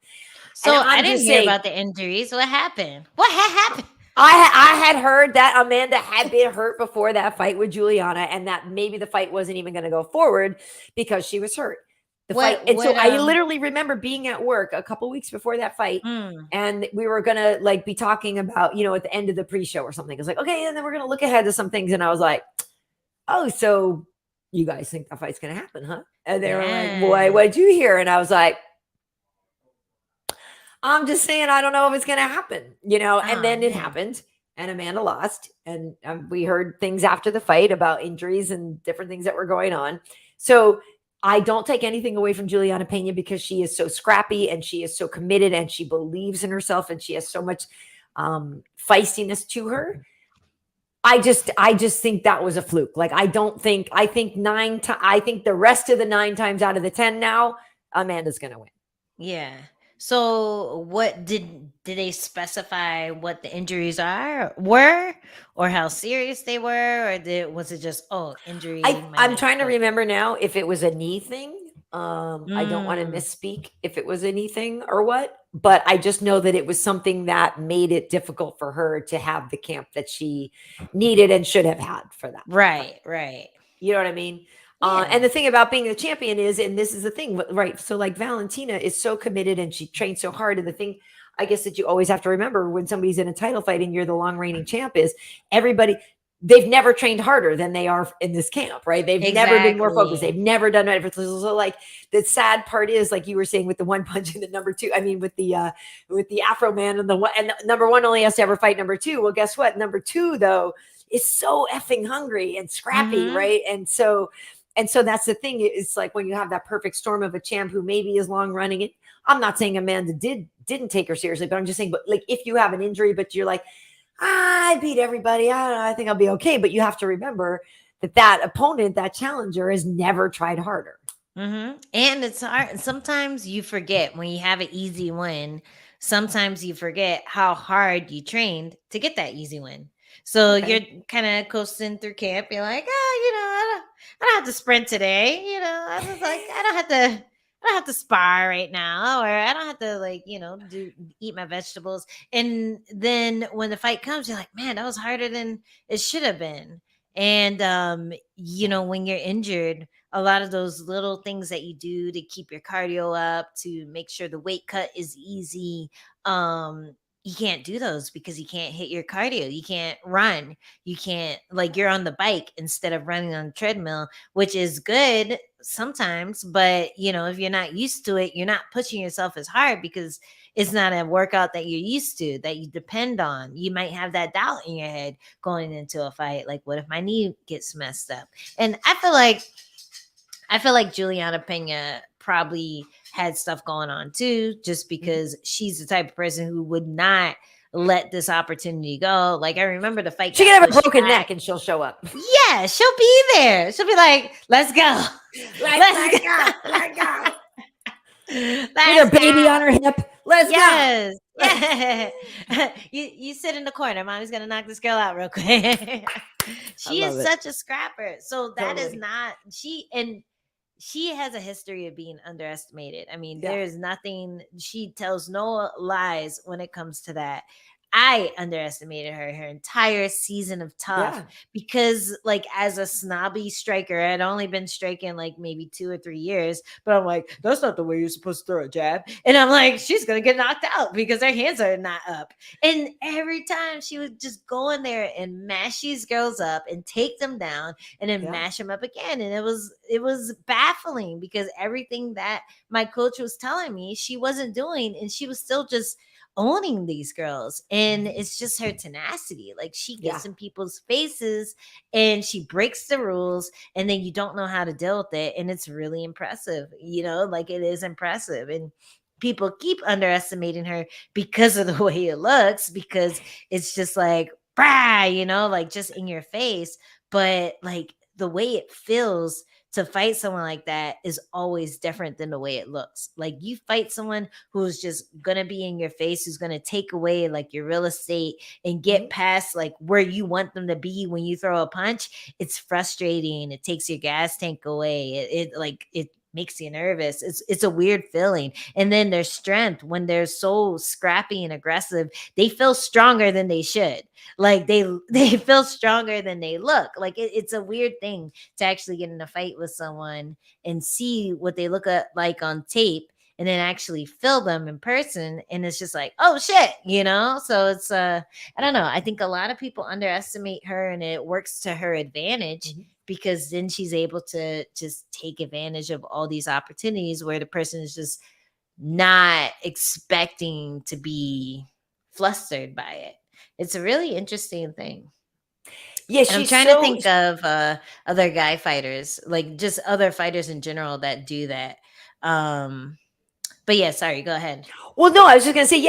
So I didn't hear about the injuries. What happened? What happened? I had heard that Amanda had been hurt before that fight with Juliana, and that maybe the fight wasn't even going to go forward because she was hurt. So I literally remember being at work a couple weeks before that fight, and we were going to like be talking about, you know, at the end of the pre-show or something. It's like, okay, and then we're going to look ahead to some things. And I was like, oh, so you guys think that fight's going to happen, huh? And they were like, boy, what'd you hear? And I was like, I'm just saying, I don't know if it's going to happen, you know? And then it happened, and Amanda lost. And we heard things after the fight about injuries and different things that were going on. So I don't take anything away from Juliana Pena because she is so scrappy and she is so committed and she believes in herself and she has so much feistiness to her. I just think that was a fluke. Like, I think the rest of the 9 times out of the 10 now, Amanda's going to win. Yeah. So what did they specify what the injuries were, or how serious they were, or was it just injury? I'm trying to remember now if it was a knee thing. I don't want to misspeak if it was anything or what, but I just know that it was something that made it difficult for her to have the camp that she needed and should have had for that. Right. You know what I mean? Yeah. And the thing about being the champion is, and this is the thing, right? So like Valentina is so committed and she trained so hard. And the thing, I guess, that you always have to remember when somebody's in a title fight and you're the long reigning champ is they've never trained harder than they are in this camp, right? They've never been more focused. They've never done it. So like the sad part is, like you were saying, with the one punch and the number 2, I mean, with the Afro man and number 1 only has to ever fight number 2. Well, guess what? Number 2 though is so effing hungry and scrappy, right? And so that's the thing. It's like when you have that perfect storm of a champ who maybe is long running it. I'm not saying Amanda didn't take her seriously, but I'm just saying, but like if you have an injury, but you're like, I beat everybody. I don't know, I think I'll be okay. But you have to remember that opponent, that challenger, has never tried harder. And it's hard. Sometimes you forget when you have an easy win. Sometimes you forget how hard you trained to get that easy win. So you're kind of coasting through camp. You're like, I don't have to sprint today. I was like, I don't have to spar right now, or I don't have to eat my vegetables. And then when the fight comes, you're like, man, that was harder than it should have been. And when you're injured, a lot of those little things that you do to keep your cardio up, to make sure the weight cut is easy, you can't do those because you can't hit your cardio. You can't run. You can't, you're on the bike instead of running on the treadmill, which is good sometimes. But, if you're not used to it, you're not pushing yourself as hard because it's not a workout that you're used to, that you depend on. You might have that doubt in your head going into a fight. Like, what if my knee gets messed up? And I feel like Juliana Pena probably had stuff going on too, just because she's the type of person who would not let this opportunity go. Like, I remember the fight. She can have a broken neck and she'll show up. Yeah, she'll be there. She'll be like, let's go. Let's go. With her baby on her hip. Let's go. Yeah. You sit in the corner. Mommy's gonna knock this girl out real quick. She is such a scrapper. So that is not she has a history of being underestimated. I mean, there is nothing, she tells no lies when it comes to that. I underestimated her entire season of Tough because, as a snobby striker, I'd only been striking maybe 2 or 3 years, but I'm like, that's not the way you're supposed to throw a jab. And I'm like, she's gonna get knocked out because her hands are not up. And every time she would just go in there and mash these girls up and take them down and then mash them up again. And it was baffling because everything that my coach was telling me she wasn't doing, and she was still just owning these girls. And it's just her tenacity. She gets in people's faces and she breaks the rules, and then you don't know how to deal with it. And it's really impressive, it is impressive. And people keep underestimating her because of the way it looks, because it's just just in your face. But the way it feels to fight someone like that is always different than the way it looks. You fight someone who's just gonna be in your face, who's gonna take away your real estate and get past where you want them to be when you throw a punch. It's frustrating. It takes your gas tank away. It makes you nervous. It's a weird feeling. And then their strength, when they're so scrappy and aggressive, they feel stronger than they should. They feel stronger than they look. It's a weird thing to actually get in a fight with someone and see what they look like on tape, and then actually feel them in person. And it's just oh shit, so it's I don't know. I think a lot of people underestimate her, and it works to her advantage. Because then she's able to just take advantage of all these opportunities where the person is just not expecting to be flustered by it. It's a really interesting thing. Yeah, I'm trying to think of other guy fighters, just other fighters in general that do that. But yeah, sorry, go ahead. Well, no, I was just gonna say,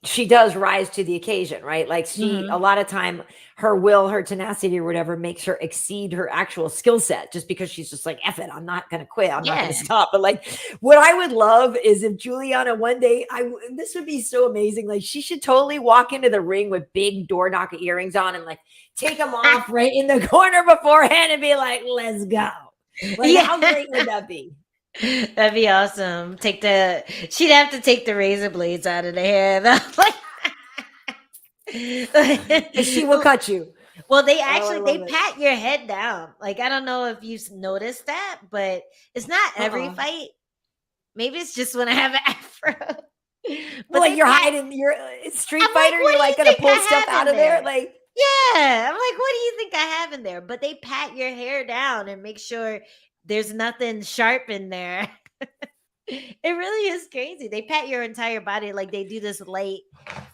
she does rise to the occasion, right? A lot of time, her will, her tenacity, or whatever, makes her exceed her actual skill set, just because she's just F it, I'm not gonna quit, I'm not gonna stop. But what I would love is if Juliana one day, this would be so amazing. She should totally walk into the ring with big door knocker earrings on and take them off right in the corner beforehand and be like, let's go. How great would that be? That'd be awesome. She'd have to take the razor blades out of the hair. She will cut you. Well, they pat your head down. I don't know if you've noticed that, but it's not every fight. Maybe it's just when I have an afro. But you're hiding, you're a street fighter, you're gonna pull stuff out of there. Yeah. I'm what do you think I have in there? But they pat your hair down and make sure there's nothing sharp in there. It really is crazy. They pat your entire body like they do this light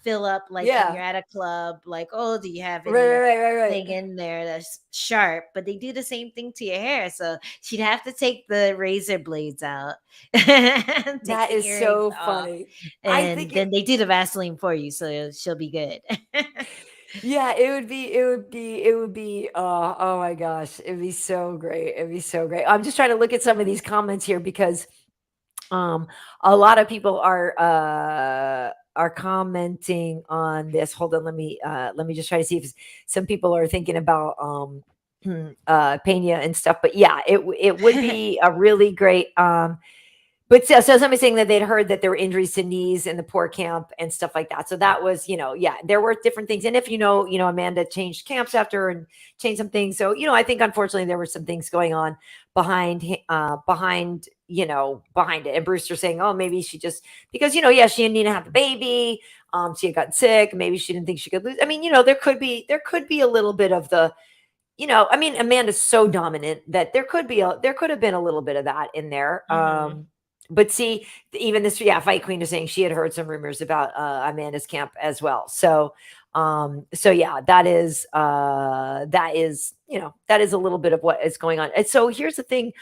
fill up, like when Yeah. you're at a club. Like, oh, do you have Right, any right, right, right, thing right. in there that's sharp? But they do the same thing to your hair. So she'd have to take the razor blades out, take That the is earrings so off, funny. I and think it then they do the Vaseline for you, so she'll be good. yeah, oh my gosh, it'd be so great. It'd be so great. I'm just trying to look at some of these comments here because um a lot of people are commenting on this. Hold on, let me just try to see if some people are thinking about Pena and stuff. But yeah, it would be a really great but so somebody's saying that they'd heard that there were injuries to knees in the poor camp and stuff like that. So that was, yeah, there were different things. And if Amanda changed camps after and changed some things. So, I think unfortunately there were some things going on behind it. And Brewster saying, oh, maybe she just because yeah, she and Nina had the baby. She had gotten sick. Maybe she didn't think she could lose. I mean, there could be a little bit of the I mean, Amanda's so dominant that there could have been a little bit of that in there. Hmm. But see, even this, yeah, Fight Queen is saying she had heard some rumors about Amanda's camp as well. So yeah, that is a little bit of what is going on. And so here's the thing.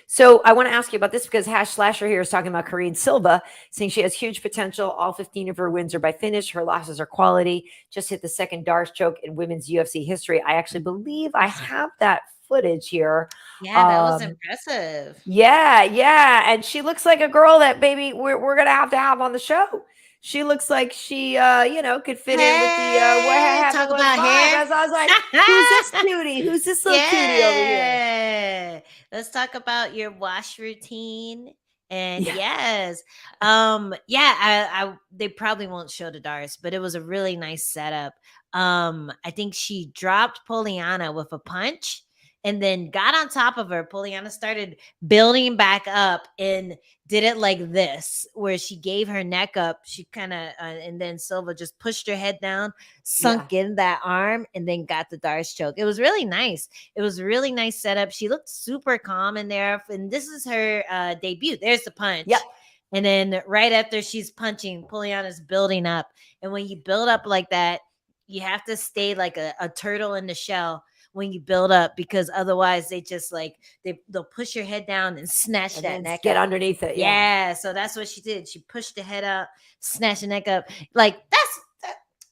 So I want to ask you about this because Hash Slasher here is talking about Karyn Silva, saying she has huge potential. All 15 of her wins are by finish. Her losses are quality. Just hit the second Darce choke in women's UFC history. I actually believe I have that footage here. Yeah, that was Um, impressive. yeah, yeah, and she looks like a girl that baby we're gonna have to have on the show. She looks like she could fit in with the what Hey, happened talk was about five. hair. As I was like, who's this cutie? Who's this little cutie over here? Yeah. Let's talk about your wash routine. And Yeah, yes, yeah, I they probably won't show the Dars, but it was a really nice setup. I think she dropped Poliana with a punch and then got on top of her. Poliana started building back up and did it like this, where she gave her neck up. She kind of, and then Silva just pushed her head down, yeah, sunk in that arm, and then got the Darce choke. It was really nice. It was a really nice setup. She looked super calm in there. And this is her debut. There's the yep. punch. And then right after she's punching, Poliana's building up. And when you build up like that, you have to stay like a turtle in the shell when you build up, because otherwise they just like they'll push your head down and snatch And that then neck get up. underneath it. Yeah. Yeah, so that's what she did. She pushed the head up, snatched the neck up. Like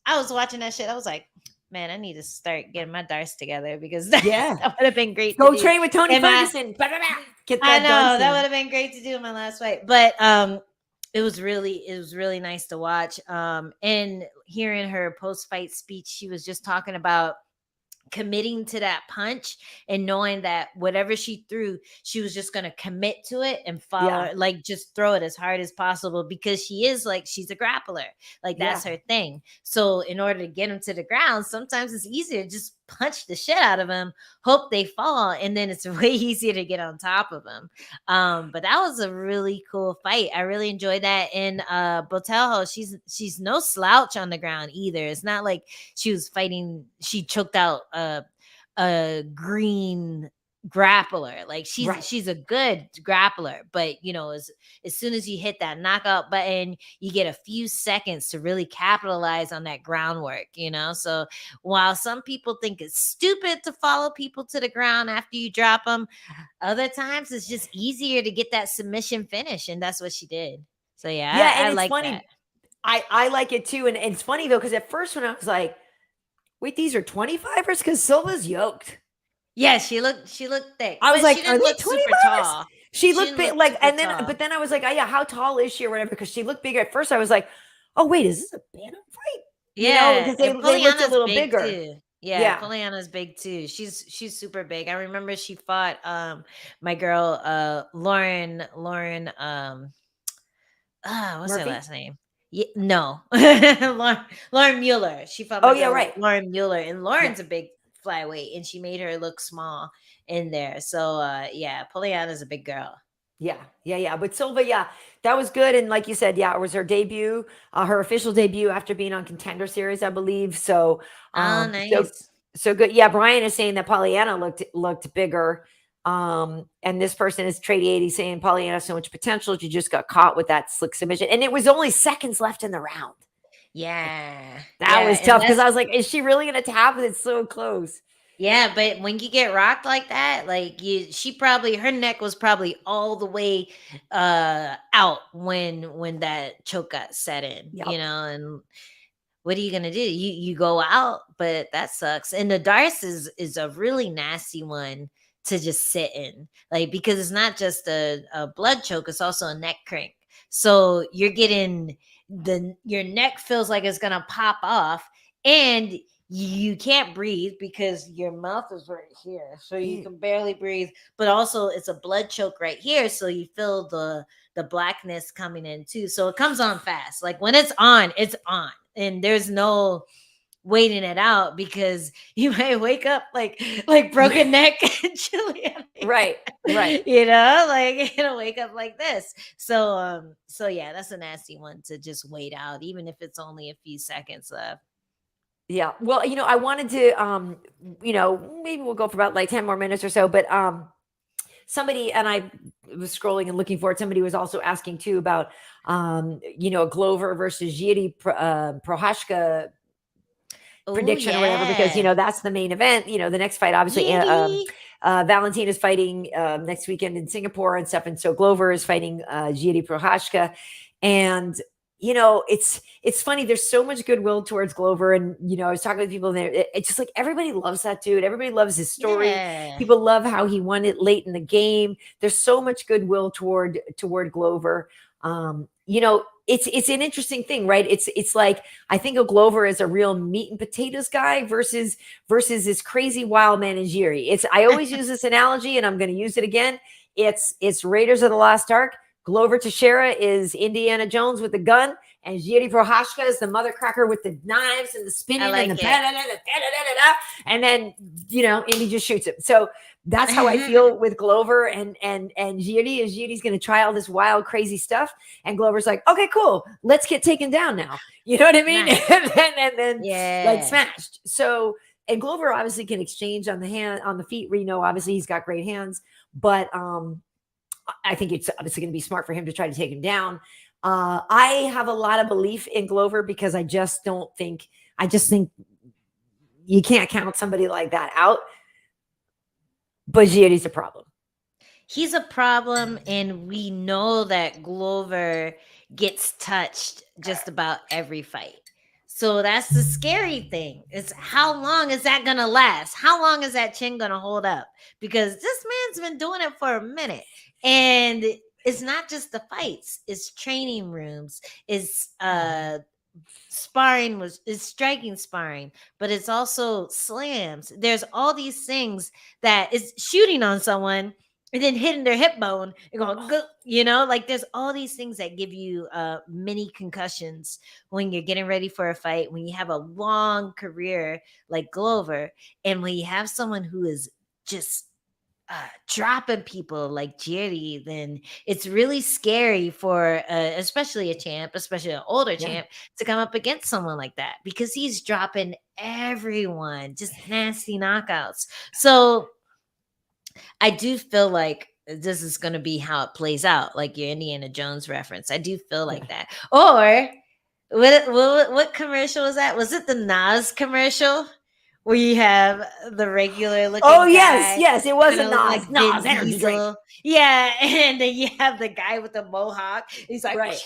I was watching that shit. I was like, man, I need to start getting my darts together because that, Yeah. that would have been great Go to do. train with Tony in my- Ferguson. Bah, bah, bah. Get I that know that would Darcy. have been great to do in my last fight, but it was really nice to watch. And hearing her post fight speech, she was just talking about committing to that punch and knowing that whatever she threw, she was just going to commit to it and follow Yeah. like just throw it as hard as possible, because she's a grappler. Like that's Yeah. her thing. So in order to get him to the ground, sometimes it's easier to just punch the shit out of him, hope they fall, and then it's way easier to get on top of them. But that was a really cool fight. I really enjoyed that. And Botelho, she's no slouch on the ground either. It's not like she choked out a green grappler. Like Right. she's a good grappler, but as soon as you hit that knockout button, you get a few seconds to really capitalize on that groundwork. So while some people think it's stupid to follow people to the ground after you drop them, other times it's just easier to get that submission finish, and that's what she did. So yeah, Yeah, and I it's like that. funny. I like it too. And it's funny though, because at first when I was like, wait, these are 25ers? Because Silva's yoked. Yeah, she looked thick, I was but like, she are didn't they look super 25ers? tall. She She looked didn't big, look like, super and then, tall. but then I was like, oh, yeah, how tall is she or whatever? Because she looked bigger. At first, I was like, oh, wait, is this a bantam fight? Yeah, Because they, and they looked a Poliana's little big bigger. too. Yeah, Yeah. Poliana's big too. She's super big. I remember she fought my girl Lauren what's her Murphy? last name? No. Lauren Mueller. She fought Oh, my yeah, girl right. Lauren Mueller, and Yeah. Lauren's a big flyweight, and she made her look small in there. So yeah, Poliana's a big girl. Yeah, yeah, yeah. But Silva, yeah, that was good. And like you said, yeah, it was her debut, her official debut after being on Contender Series, I believe. So, Oh, so nice. so good. Yeah, Brian is saying that Pollyanna looked bigger. And this person is Trady 80 saying Polyana has so much potential. She just got caught with that slick submission. And it was only seconds left in the round. Yeah. That was And tough because I was like, is she really gonna tap? It's so close. yeah, but when you get rocked like that, like she probably, her neck was probably all the way out when that choke got set in, Yep. and what are you gonna do? You go out, but that sucks. And the Darce is a really nasty one to just sit in, like, because it's not just a blood choke, it's also a neck crank. So you're getting your neck feels like it's gonna pop off, and you can't breathe because your mouth is right here, so you can barely breathe. But also, it's a blood choke right here, so you feel the blackness coming in too. So it comes on fast. Like when it's on, and there's no waiting it out, because you might wake up like broken neck and Juliana. Right. Like wake up like this. So yeah, that's a nasty one to just wait out, even if it's only a few seconds left. Yeah. Well, I wanted to, maybe we'll go for about like 10 more minutes or so, but somebody, and I was scrolling and looking for it, somebody was also asking too about, Glover versus Jiří Procházka prediction or whatever, because, that's the main event, the next fight, obviously, Valentina's fighting next weekend in Singapore and stuff. And so Glover is fighting Jiří Procházka. And it's funny. There's so much goodwill towards Glover, and I was talking to people there. It's just like everybody loves that dude. Everybody loves his story. Yeah. People love how he won it late in the game. There's so much goodwill toward Glover. It's an interesting thing, right? It's like I think of Glover as a real meat and potatoes guy versus this crazy wild man in Jiří. I always use this analogy, and I'm going to use it again. It's Raiders of the Lost Ark. Glover Teixeira is Indiana Jones with the gun, and Jiří Procházka is the mother cracker with the knives and the spinning and the and then Indy just shoots him. So that's how I feel with Glover and Jiří. Is Jiří's going to try all this wild, crazy stuff, and Glover's like, okay, cool, let's get taken down now. You know what I mean? Nice. and then like smashed. So, and Glover obviously can exchange on the feet. Reno, obviously, he's got great hands, but I think it's obviously going to be smart for him to try to take him down. I have a lot of belief in Glover because I just think you can't count somebody like that out. But Jiří's a problem. He's a problem, and we know that Glover gets touched just about every fight. So that's the scary thing. It's how long is that going to last? How long is that chin going to hold up? Because this man's been doing it for a minute. And it's not just the fights, it's training rooms, it's sparring, is striking sparring, but it's also slams. There's all these things that is shooting on someone and then hitting their hip bone and going, like there's all these things that give you mini concussions when you're getting ready for a fight, when you have a long career like Glover, and when you have someone who is just dropping people like Jiří, then it's really scary for especially a champ, especially an older champ, to come up against someone like that, because he's dropping everyone, just nasty knockouts. So I do feel like this is going to be how it plays out, like your Indiana Jones reference. I do feel like that. Or what commercial was that? Was it the Nas commercial? Where you have the regular looking guy. Yes, it wasn't Nas. Nas energy drink. Yeah, and then you have the guy with the mohawk. He's like, right.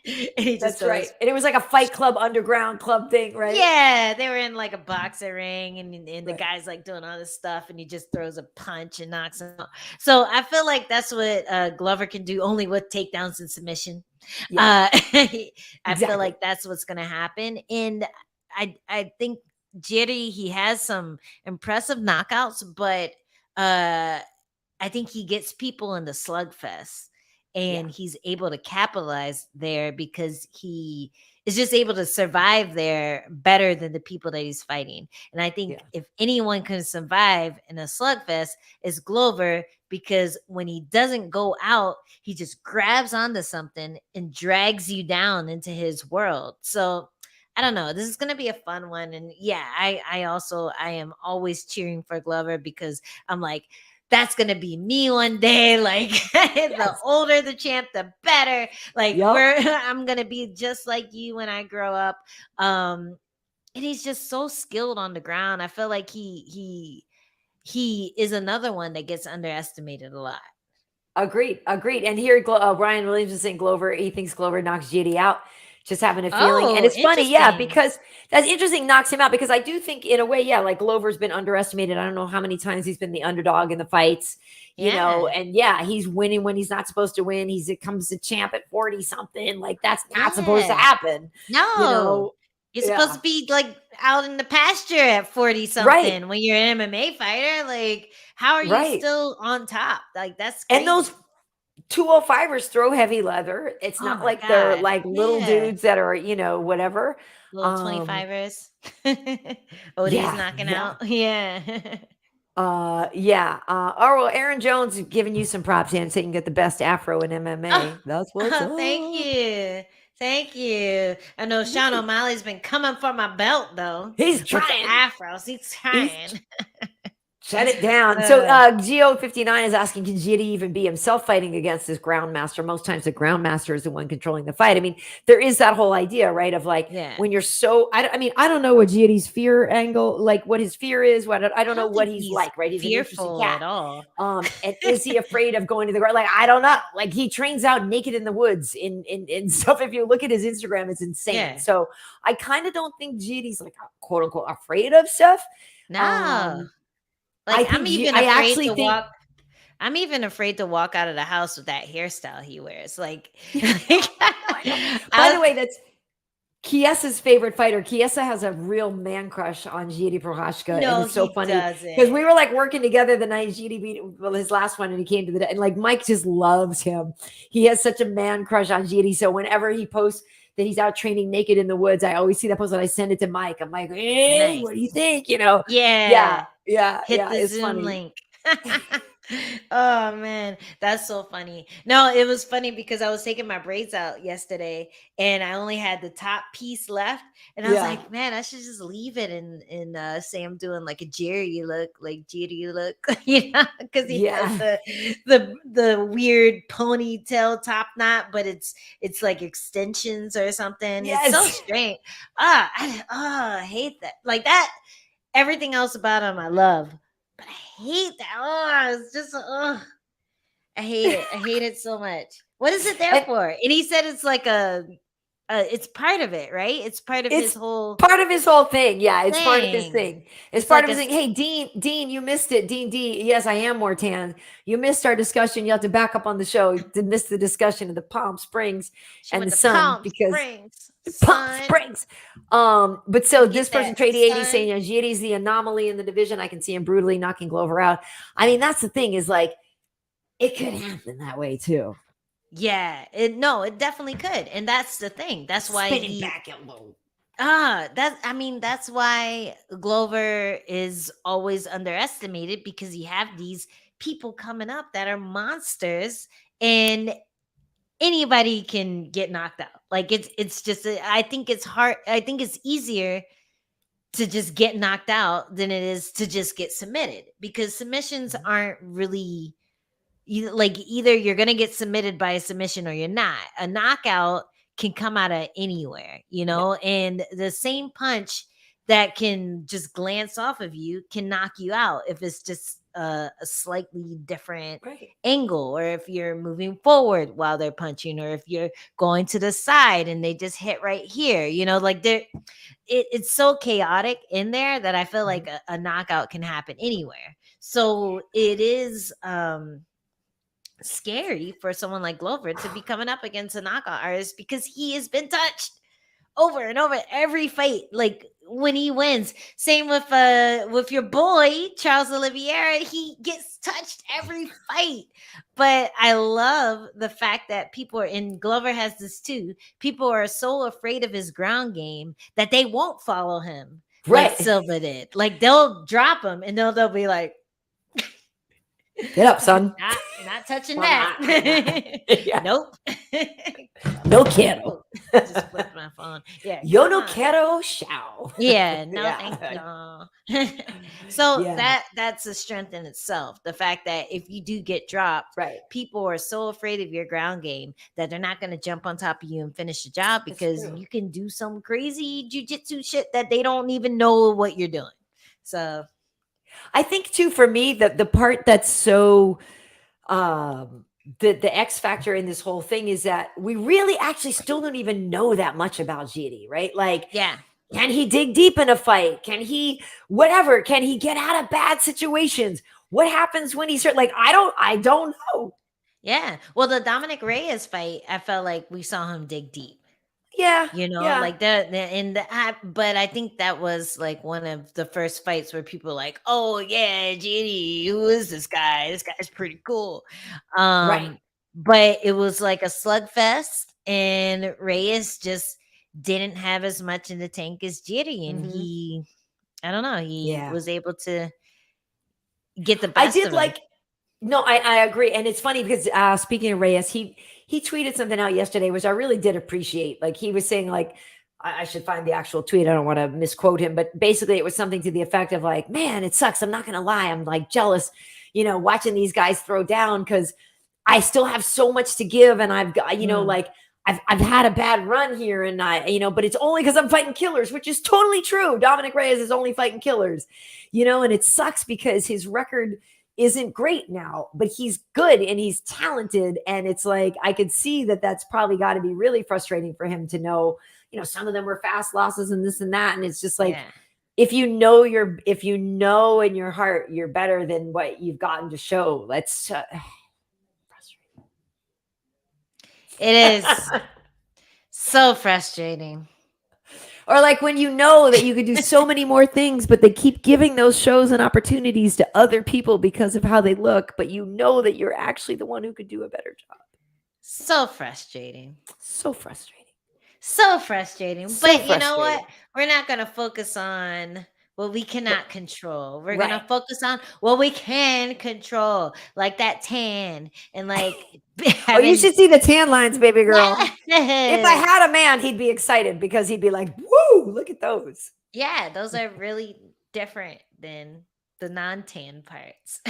And he That's right. And it was like a Fight Club underground club thing, right? Yeah, they were in like a boxing ring, and the guy's like doing all this stuff, and he just throws a punch and knocks him out. So I feel like that's what Glover can do, only with takedowns and submission. Yeah. I feel like that's what's going to happen. And I think Jiří, he has some impressive knockouts, but I think he gets people in the slugfest, and he's able to capitalize there because he is just able to survive there better than the people that he's fighting. And I think if anyone can survive in a slugfest, it's Glover, because when he doesn't go out, he just grabs onto something and drags you down into his world. So I don't know. This is going to be a fun one. And I am always cheering for Glover, because I'm like, that's gonna be me one day. Like the older the champ, the better. Like I'm gonna be just like you when I grow up. And he's just so skilled on the ground. I feel like he is another one that gets underestimated a lot. Agreed. And here, Brian Williams is saying Glover. He thinks Glover knocks GD out. Just having a feeling, and it's funny, because that's interesting. Knocks him out because I do think, in a way, like Glover's been underestimated. I don't know how many times he's been the underdog in the fights, you know, and he's winning when he's not supposed to win. It comes to champ at 40 something. Like that's not supposed to happen. No, you know? You're supposed to be like out in the pasture at 40 something when you're an MMA fighter. Like, how are you still on top? Like, that's crazy. And those 205ers throw heavy leather. It's not like they're like little dudes that are, whatever. Little 25ers. Oday's knocking out. Yeah. Oh, well, Aaron Jones is giving you some props and saying you can get the best afro in MMA. That's what's up. Thank you. I know Sean O'Malley's been coming for my belt though. He's trying. Afros. He's trying. Shut it down. So Geo59 is asking, can GD even be himself fighting against this ground master? Most times the ground master is the one controlling the fight. I mean, there is that whole idea, right? Of like, when you're so, I don't know what GD's fear angle, like what his fear is. I don't know what he's like, right? He's fearful at all. And is he afraid of going to the ground? Like, I don't know. Like he trains out naked in the woods in stuff. If you look at his Instagram, it's insane. Yeah. So I kind of don't think GD's like quote unquote afraid of stuff. No. Like I'm even afraid to walk out of the house with that hairstyle he wears. Like, by the way, that's Kiesa's favorite fighter. Kiesa has a real man crush on Jiří Procházka. And it's so funny because we were like working together the night Jiří beat his last one and he came to the, and like Mike just loves him. He has such a man crush on Jiří. So whenever he posts that he's out training naked in the woods, I always see that post and I send it to Mike. I'm like, hey, what do you think? Hit the Zoom link. Oh man, that's so funny. No, it was funny because I was taking my braids out yesterday and I only had the top piece left, and I was like, man, I should just leave it and say I'm doing like a Jerry look, because he has the weird ponytail top knot, but it's like extensions or something. It's so strange. I hate that. Like that. Everything else about him I love, but I hate that. It's just I hate it. I hate it so much. What is it there for? And he said it's like it's part of it, right? It's part of his whole thing. Yeah, it's part of his thing. It's part of his thing. Hey, Dean, you missed it. Dean D. Yes, I am more tan. You missed our discussion. You have to back up on the show. You missed the discussion of the Palm Springs and the sun because Palm Springs. But so this person, Trady 80, saying Jiří's the anomaly in the division. I can see him brutally knocking Glover out. I mean, that's the thing is like it could happen that way too. Yeah, it definitely could. And that's the thing. That's why spinning back at low. That's why Glover is always underestimated because you have these people coming up that are monsters and anybody can get knocked out. Like it's just, I think it's hard. I think it's easier to just get knocked out than it is to just get submitted because submissions aren't really either you're going to get submitted by a submission or you're not. A knockout can come out of anywhere, and the same punch that can just glance off of you can knock you out if it's just a slightly different angle, or if you're moving forward while they're punching, or if you're going to the side and they just hit right here, it's so chaotic in there that I feel like a knockout can happen anywhere. So it is, scary for someone like Glover to be coming up against a knockout artist because he has been touched over and over every fight. Like when he wins, same with your boy Charles Oliveira, he gets touched every fight. But I love the fact that people are in Glover has this too. People are so afraid of his ground game that they won't follow him like Silva did. Like they'll drop him and they'll be like. Get up, son. Not touching Well, that. yeah. Nope. No quiero. I just flipped my phone. Yeah. Yo Come no on. quiero shao. Yeah, no, Yeah. thank you. So Yeah. that's a strength in itself. The fact that if you do get dropped, Right. people are so afraid of your ground game that they're not going to jump on top of you and finish the job That's because true. you can do some crazy jujitsu shit that they don't even know what you're doing. So I think too, for me, the part that's so the X factor in this whole thing is that we really actually still don't even know that much about Giri, right? Like, yeah. can he dig deep in a fight? Can he whatever? Can he get out of bad situations? What happens when he's hurt? Like, I don't know. Yeah. Well, the Dominic Reyes fight, I felt like we saw him dig deep. Yeah. You know, Yeah. like but I think that was like one of the first fights where people were like, oh yeah, JD, who is this guy? This guy's pretty cool. Right. But it was like a slugfest, and Reyes just didn't have as much in the tank as JD, and Mhm. I don't know, he Yeah. was able to get the I best did of him. like no, I agree. And it's funny because speaking of Reyes, he tweeted something out yesterday, which I really did appreciate. Like he was saying, like, I should find the actual tweet. I don't want to misquote him, but basically it was something to the effect of like, man, it sucks. I'm not gonna lie. I'm like jealous, watching these guys throw down because I still have so much to give. And I've got, like I've had a bad run here and but it's only because I'm fighting killers, which is totally true. Dominic Reyes is only fighting killers, and it sucks because his record isn't great now, but he's good and he's talented. And it's like, I could see that that's probably got to be really frustrating for him to know, some of them were fast losses and this and that. And it's just like, Yeah. if you know in your heart, you're better than what you've gotten to show. That's frustrating. It is so frustrating. Or like when you know that you could do so many more things, but they keep giving those shows and opportunities to other people because of how they look, but you know that you're actually the one who could do a better job. So frustrating. So frustrating. So frustrating. So But you know what? frustrating. We're not going to focus on what we cannot control. We're going Right. to focus on what we can control, like that tan and like Oh, you should see the tan lines, baby girl. Yes. If I had a man, he'd be excited because he'd be like, woo, look at those. Yeah, those are really different than the non-tan parts.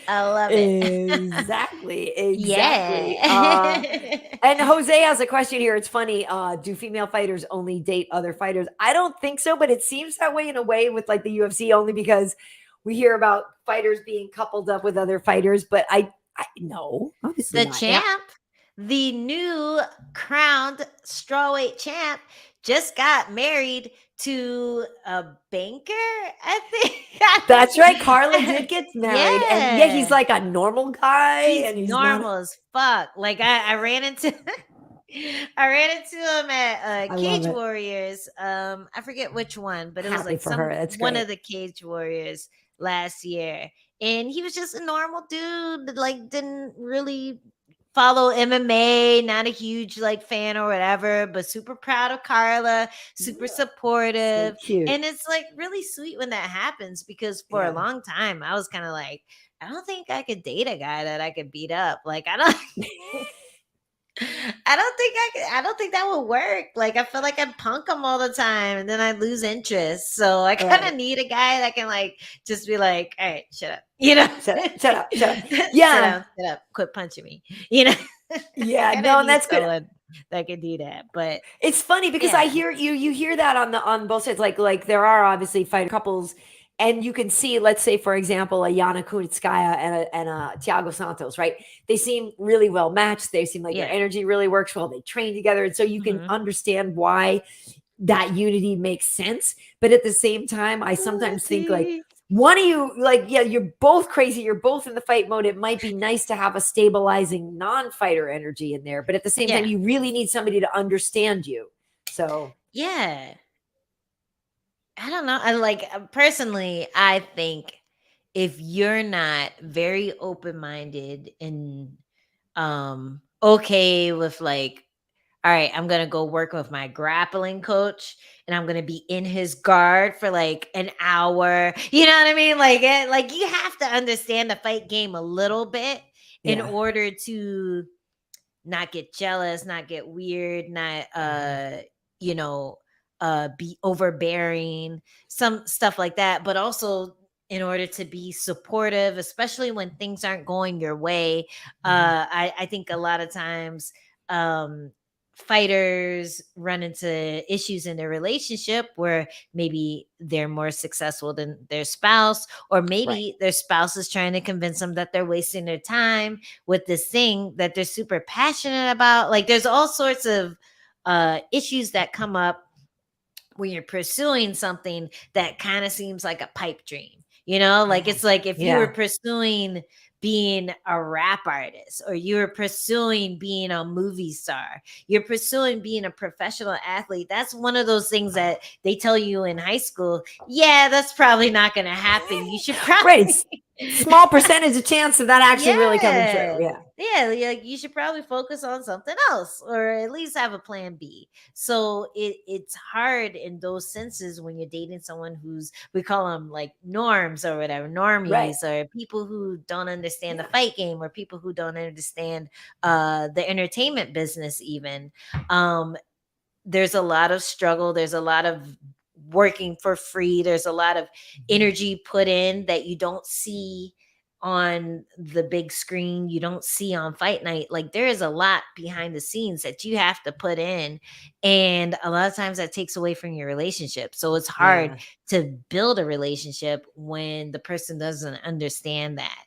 I love it. Exactly. Yeah. And Jose has a question here. It's funny. Do female fighters only date other fighters? I don't think so, but it seems that way in a way with like the UFC, only because we hear about fighters being coupled up with other fighters. But I no, obviously The not. champ, the new crowned strawweight champ, just got married to a banker, I think. That's right. Carla did get married. And yeah, he's Yeah. like a normal guy. And he's normal not. as fuck. Like I ran into I ran into him at I Cage love it. Warriors. I forget which one, but it was Happy like for her. That's one great. of the Cage Warriors last year. And he was just a normal dude, like didn't really follow MMA, not a huge like fan or whatever, but super proud of Carla, super So supportive. cute. And it's like really sweet when that happens because for a Yeah. long time I was kind of like, I don't think I could date a guy that I could beat up. Like I don't I don't think that would work. Like I feel like I'd punk him all the time and then I'd lose interest. So I kind of Right. need a guy that can like just be like, all right, shut up. You know? Shut up. Shut up. Shut up. Sit Yeah. down, sit up, quit punching me. You know? Yeah. I No, and need that's good. someone that can do that. But It's funny because yeah. I hear you hear that on both sides. Like there are obviously fighter couples, and you can see, let's say, for example, a Yana Kunitskaya and a Thiago Santos, right? They seem really well matched. They seem like their Yeah. energy really works well. They train together. And so you can Mhm. understand why that unity makes sense. But at the same time, I sometimes think like one of you, like, yeah, you're both crazy. You're both in the fight mode. It might be nice to have a stabilizing non-fighter energy in there. But at the same time, Yeah. you really need somebody to understand you. So Yeah. I don't know. I like personally, I think if you're not very open-minded and okay with like all right, I'm going to go work with my grappling coach and I'm going to be in his guard for like an hour. You know what I mean? Like you have to understand the fight game a little bit in Yeah. order to not get jealous, not get weird, not you know, be overbearing, some stuff like that, but also in order to be supportive, especially when things aren't going your way. I think a lot of times um fighters run into issues in their relationship where maybe they're more successful than their spouse, or Right. maybe their spouse is trying to convince them that they're wasting their time with this thing that they're super passionate about. Like there's all sorts of issues that come up when you're pursuing something that kind of seems like a pipe dream. You know, like Yeah. it's like if you were Yeah. pursuing being a rap artist, or you're pursuing being a movie star, you're pursuing being a professional athlete. That's one of those things that they tell you in high school. Yeah, that's probably not going to happen. You should Right. probably It's small percentage of chance of that actually really coming true. yeah. Yeah. Yeah, like you should probably focus on something else, or at least have a plan B. So it's hard in those senses when you're dating someone who's, we call them like norms or whatever, Right. normies, or people who don't understand the Yeah. fight game, or people who don't understand the entertainment business even. There's a lot of struggle, there's a lot of working for free, there's a lot of energy put in that you don't see on the big screen, you don't see on fight night. Like there is a lot behind the scenes that you have to put in, and a lot of times that takes away from your relationship. So it's hard Yeah. to build a relationship when the person doesn't understand that.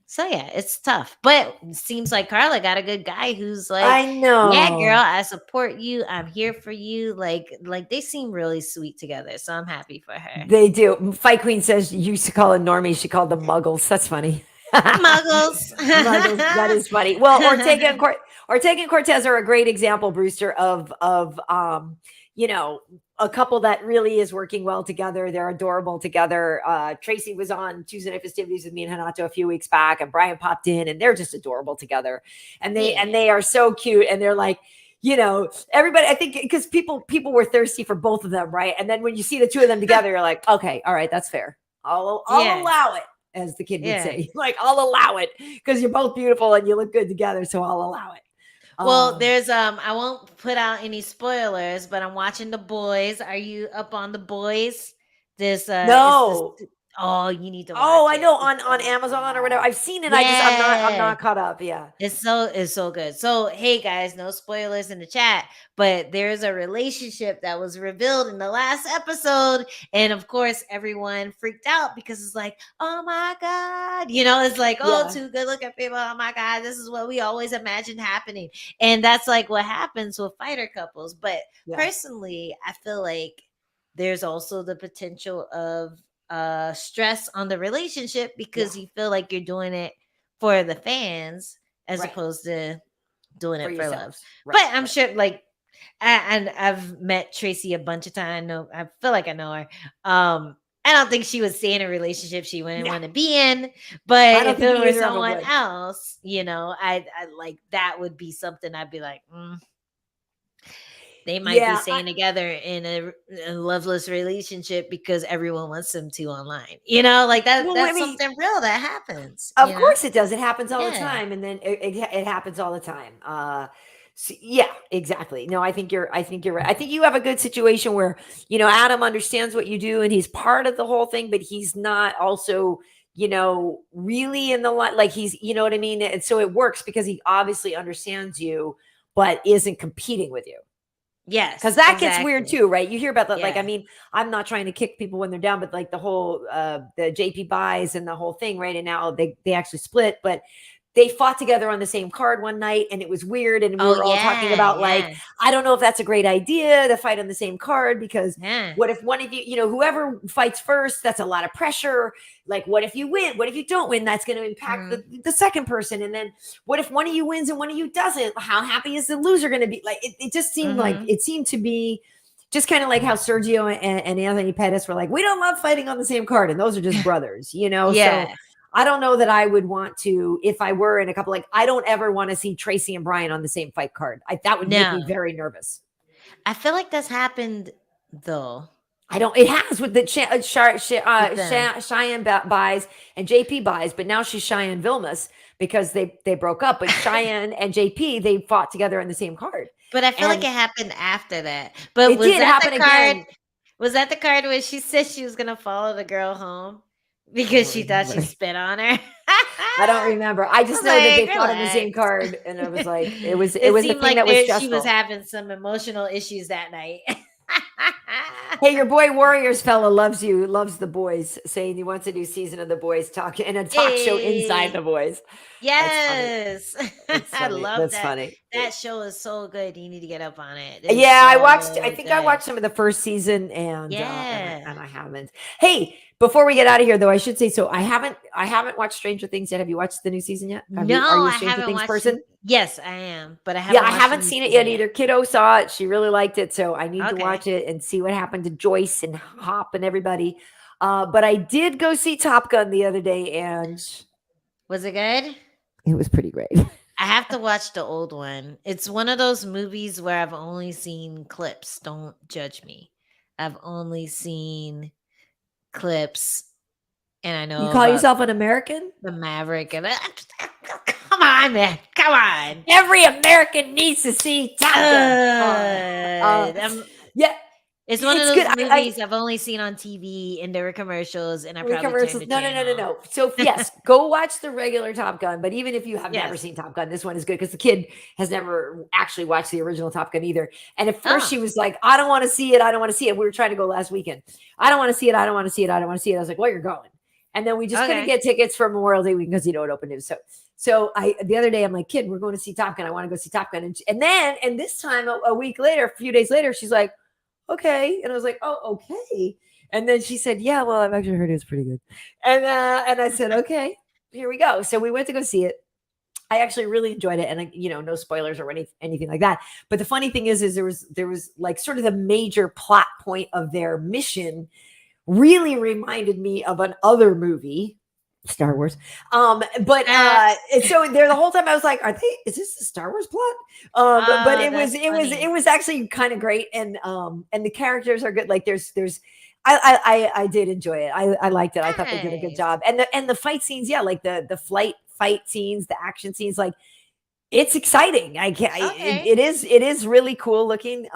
So yeah, it's tough, but it seems like Carla got a good guy who's like, I yeah, girl, know. I support you. I'm here for you. Like they seem really sweet together. So I'm happy for her. They do. Fight Queen says you used to call it normies. She called them muggles. That's funny. Muggles. Muggles. That is funny. Well, Ortega and Cortez are a great example, Brewster, of you know, a couple that really is working well together. They're adorable together. Tracy was on Tuesday Night Festivities with me and Hanato a few weeks back, and Bryant popped in, and they're just adorable together. And Yeah. they are so cute, and they're like, you know, everybody, I think because people were thirsty for both of them, right? And then when you see the two of them together, you're like, okay, all right, that's fair. I'll Yeah. allow it, as the kid would Yeah. say. Like, I'll allow it because you're both beautiful and you look good together, so I'll allow it. Well, there's I won't put out any spoilers, but I'm watching The Boys. Are you up on The Boys? This no. oh, you need to watch Oh, I it. know It's on so Amazon or whatever. I've seen it. I'm yeah. not caught up. Yeah. It's so good. So hey guys, no spoilers in the chat, but there's a relationship that was revealed in the last episode, and of course everyone freaked out because it's like, oh my god, you know, it's like, oh, Yeah. two good looking people, oh my god, this is what we always imagined happening. And that's like what happens with fighter couples. But Yeah. personally, I feel like there's also the potential of stress on the relationship because you feel like you're doing it for the fans as Right. opposed to doing For it for love. yourselves. Right, But I'm right. sure, like, and I've met Tracy a bunch of times. I feel like I know her. I don't think she would stay in a relationship she wouldn't No. want to be in. I But don't if think it were either of them someone would. else, you know, I like that would be something I'd be like, they might be Yeah. staying together in a loveless relationship because everyone wants them to online. You know, like Well, I that's mean, something real that happens. of You know, course it does. It happens all the yeah. time, and then it happens all the time. So yeah, exactly. No, I think you're right. I think you have a good situation where, you know, Adam understands what you do and he's part of the whole thing, but he's not also, you know, really in the like he's, you know what I mean? And so it works because he obviously understands you, but isn't competing with you. Because Yes, that gets weird exactly. too, right? You hear about that. Like, I Yeah. mean, I'm not trying to kick people when they're down, but like the whole the JP buys and the whole thing, right? And now they actually split, but they fought together on the same card one night and it was weird. And we Oh were all talking yeah, about like, yeah, I don't know if that's a great idea to fight on the same card because yeah. what if one of you, you know, whoever fights first, that's a lot of pressure. Like, what if you win? What if you don't win? That's going to impact the second person. And then what if one of you wins and one of you doesn't? How happy is the loser going to be? Like, it just seemed like it seemed to be just kind of like how Sergio and Anthony Pettis were like, we don't love fighting on the same card. And those are just brothers, you know? Yeah. So I don't know that I would want to, if I were in a couple, like, I don't ever want to see Tracy and Bryant on the same fight card. That would make me No. very nervous. I feel like that's happened though It has with the with them. Cheyenne buys and JP buys, but now she's Cheyenne Vilmas because they broke up. But Cheyenne and JP, they fought together on the same card. But I feel like And it happened after that. But it was did that happen the card? again. Was that the card where she said she was gonna follow the girl home because she thought she spit on her? I don't remember. I just was know that they like, fought on the same relax. card, and I was like, it was It the seemed thing like that was she stressful. was having some emotional issues that night. Hey, your boy Warriors fella loves you, loves the boys, saying he wants a new season of the boys talk and a talk show inside Hey. the boys. Yes. That's I funny. love That's that. funny. That show is so good. You need to get up on it. It's Yeah, I so watched. I think I good. watched some of the first season, and Yeah. and I haven't. Hey, before we get out of here, though, I should say so. I haven't watched Stranger Things yet. Have you watched the new season yet? Are No, you a I Stranger haven't Things watched person? it. Yes, I am, but I haven't. Yeah, I watched haven't the new seen it season yet either. Kiddo saw it; she really liked it, so I need to Okay. watch it and see what happened to Joyce and Hop and everybody. But I did go see Top Gun the other day, and Was it good? it was pretty great. I have to watch the old one. It's one of those movies where I've only seen clips. Don't judge me. I've only seen clips, and I know You call about yourself an American? the Maverick. And come on, man, come on. Every American needs to see Top Gun. Yeah. It's one of It's those good. movies I've only seen on TV, and there were commercials, and I probably Commercials. turned the channel. No. So yes, go watch the regular Top Gun. But even if you have never Yes. seen Top Gun, this one is good because the kid has never actually watched the original Top Gun either. And at first she was like, "I don't want to see it. I don't want to see it." We were trying to go last weekend. I don't want to see it. I don't want to see it. I don't want to see it. I was like, "Well, you're going." And then we just couldn't get tickets for Memorial Day weekend because it opened it. So I the other day I'm like, "Kid, we're going to see Top Gun. I want to go see Top Gun." And this time a week later, a few days later, she's like, "Okay." And I was like, "Oh, okay." And then she said, "Yeah, well, I've actually heard it's pretty good." And I said, "Okay, here we go." So we went to go see it. I actually really enjoyed it, and no spoilers or anything like that. But the funny thing is there was like sort of the major plot point of their mission really reminded me of an other movie, Star Wars. But so there the whole time I was like, is this the Star Wars plot? But it was actually kind of great. And the characters are good. Like I did enjoy it. I liked it. I thought they did a good job. And the fight scenes, yeah, like the fight scenes, the action scenes, like it's exciting. It is really cool looking.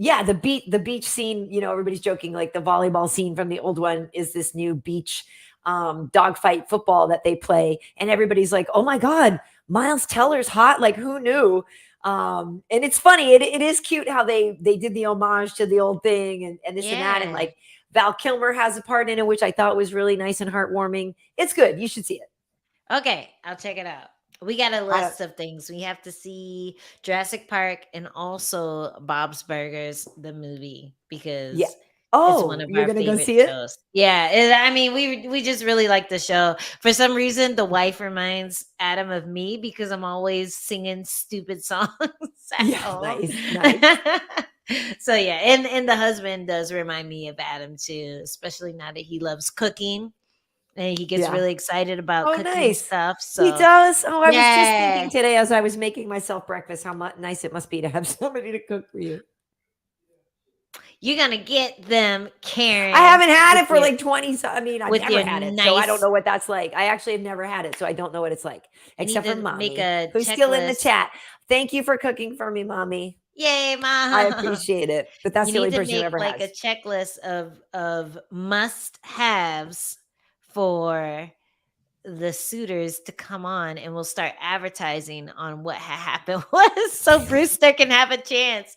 Yeah, the beach scene, everybody's joking, like the volleyball scene from the old one is this new beach dogfight football that they play. And everybody's like, "Oh my God, Miles Teller's hot." Like, who knew? And it's funny. It is cute how they did the homage to the old thing and this and that. And like Val Kilmer has a part in it, which I thought was really nice and heartwarming. It's good. You should see it. Okay, I'll check it out. We got a list of things. We have to see Jurassic Park and also Bob's Burgers, the movie, because it's one of you're our gonna favorite go see it? shows. Yeah, I mean, we just really like the show. For some reason, the wife reminds Adam of me because I'm always singing stupid songs at home. Nice. So yeah, and the husband does remind me of Adam too, especially now that he loves cooking. And he gets really excited about cooking stuff. So he does. Oh, I was just thinking today as I was making myself breakfast how nice it must be to have somebody to cook for you. You're gonna get them, Karyn. I haven't had it for like 20. I mean, I've never had it, nice, so I don't know what that's like. I actually have never had it, so I don't know what it's like, except for Mommy, who's still in the chat. Thank you for cooking for me, Mommy. Yay, Mom! I appreciate it. But that's the only person who ever has. Like a checklist of must-haves for the suitors to come on, and we'll start advertising on what happened was so Brewster can have a chance.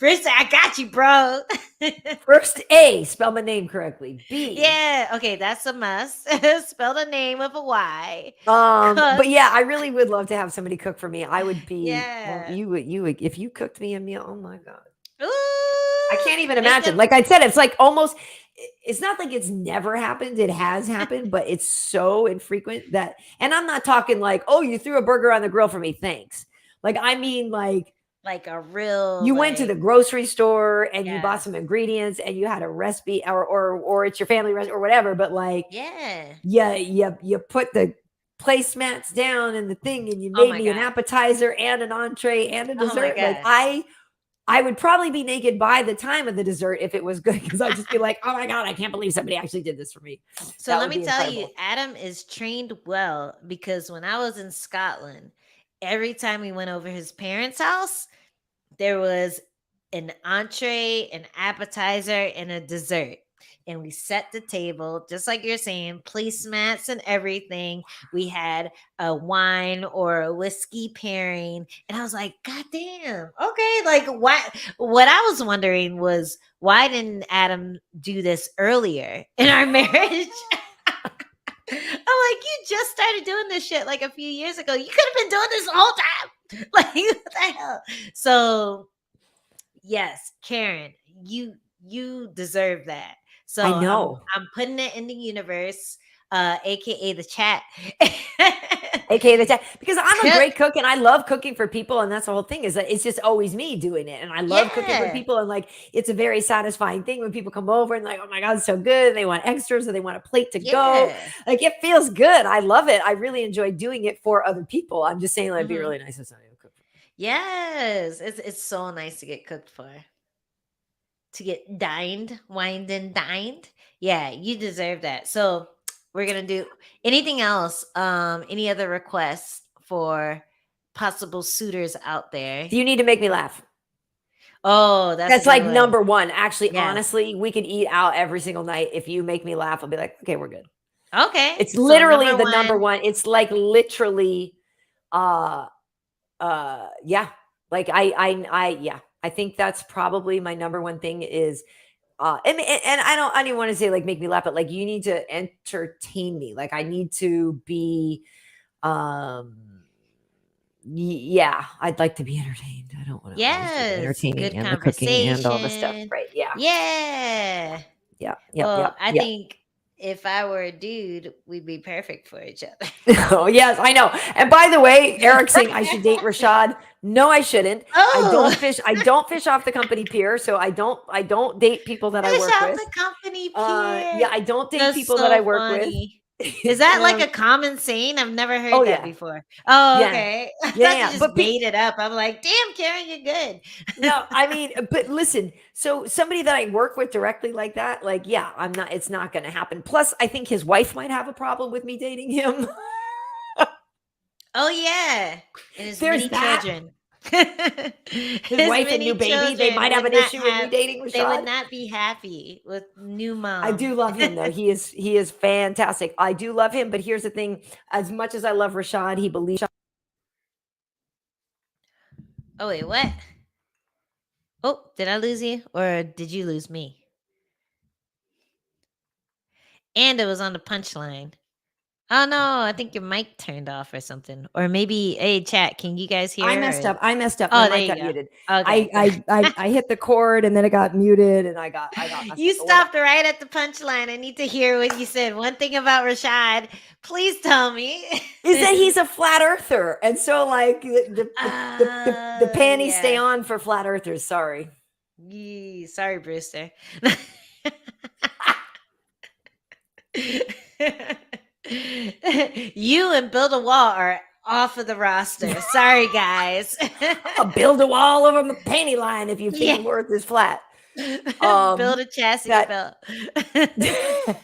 Brewster, I got you, bro. First A, spell my name correctly. B. Yeah, okay, that's a must. Spell the name with a Y. But yeah, I really would love to have somebody cook for me. I would be you would if you cooked me a meal. Oh my God. Ooh, I can't even imagine. Like I said, it's like almost, it's not like it's never happened. It has happened, but it's so infrequent that, and I'm not talking like, "Oh, you threw a burger on the grill for me. Thanks." Like, I mean, like like a real. You went to the grocery store and you Yeah. bought some ingredients and you had a recipe, or it's your family recipe or whatever. But like, Yeah. you put the placemats down and the thing, and you Oh made my me an God. appetizer and an entree and a Oh my dessert. Like God. I would probably be naked by the time of the dessert if it was good, because I'd just be like, oh my God, I can't believe somebody actually did this for me. So That let would me be tell you, incredible. Adam is trained well because when I was in Scotland, every time we went over his parents' house, there was an entree, an appetizer, and a dessert. And we set the table, just like you're saying, placemats and everything. We had a wine or a whiskey pairing. And I was like, God damn. Okay. Like, what I was wondering was, why didn't Adam do this earlier in our marriage? I'm like, you just started doing this shit like a few years ago. You could have been doing this the whole time. Like, what the hell? So yes, Karyn, you deserve that. So I know. I'm putting it in the universe, aka the chat. AKA the chat, because I'm a Cook. great cook and I love cooking for people. And that's the whole thing, is that it's just always me doing it. And I love cooking for Yeah. people. And like, it's a very satisfying thing when people come over and like, oh my God, it's so good. And they want extras or they want a plate to go. Yeah. Like, it feels good. I love it. I really enjoy doing it for other people. I'm just saying, like, it'd be Mhm. really nice if somebody would cook for me. Yes. It's so nice to get cooked for. To get dined, wined and dined. Yeah, you deserve that. So we're gonna do anything else. Any other requests for possible suitors out there? You need to make me laugh. Oh, that's a That's good like one. number one. Actually, Yes. honestly, we could eat out every single night. If you make me laugh, I'll be like, okay, we're good. Okay. It's So literally number the number one. one. It's like literally, uh, yeah. Like yeah. I think that's probably my number one thing is, and I don't even want to say like make me laugh, but like you need to entertain me. Like I need to be, um, yeah, I'd like to be entertained. I don't want to always do the Yes. entertaining Good and the cooking and all the stuff. conversation. Right. Yeah. Yeah. Yeah. Yep. Well, Yep. I Yep. think if I were a dude, we'd be perfect for each other. Oh, yes, I know. And by the way, Eric saying I should date Rashad. No, I shouldn't. Oh, I don't fish off the company pier, so I don't date people that I fish work out with. the company Yeah, pier. I don't date That's people that I so work with. funny. Is that like Um, a common saying? I've never oh heard that yeah. before. Oh, Yeah. okay. I Yeah, thought you yeah. just made it up. I'm like, damn, Karen, you're good. No, I mean, but listen, so somebody that I work with directly like that, like, yeah, it's not gonna happen. Plus, I think his wife might have a problem with me dating him. Oh yeah, and his There's many that. children. His His wife and new many baby, they children might have would an not issue with me have. dating They would Rashad. not be happy with new I mom. do love him though. He is fantastic. I do love him, but here's the thing: as much as I love Rashad, he believes. Oh wait, what? Oh, did I lose you, or did you lose me? And it was on the punchline. Oh no, I think your mic turned off or something. Or maybe, hey chat, can you guys I hear? messed up. I messed up. My Oh, there mic you got go. muted. Okay, I hit the cord and then it got muted and I got messed you up. But we're back. stopped right at the punchline. I need to hear what you said. One thing about Rashad, please tell me. Is that he's a flat earther, and so like the panties stay Yeah. on for flat earthers. Sorry. Yee, sorry, Brewster. You and Build a Wall are off of the roster. Sorry, guys. I'll build a wall over my panty line if you think Yeah. the earth is flat. Build a chastity That belt.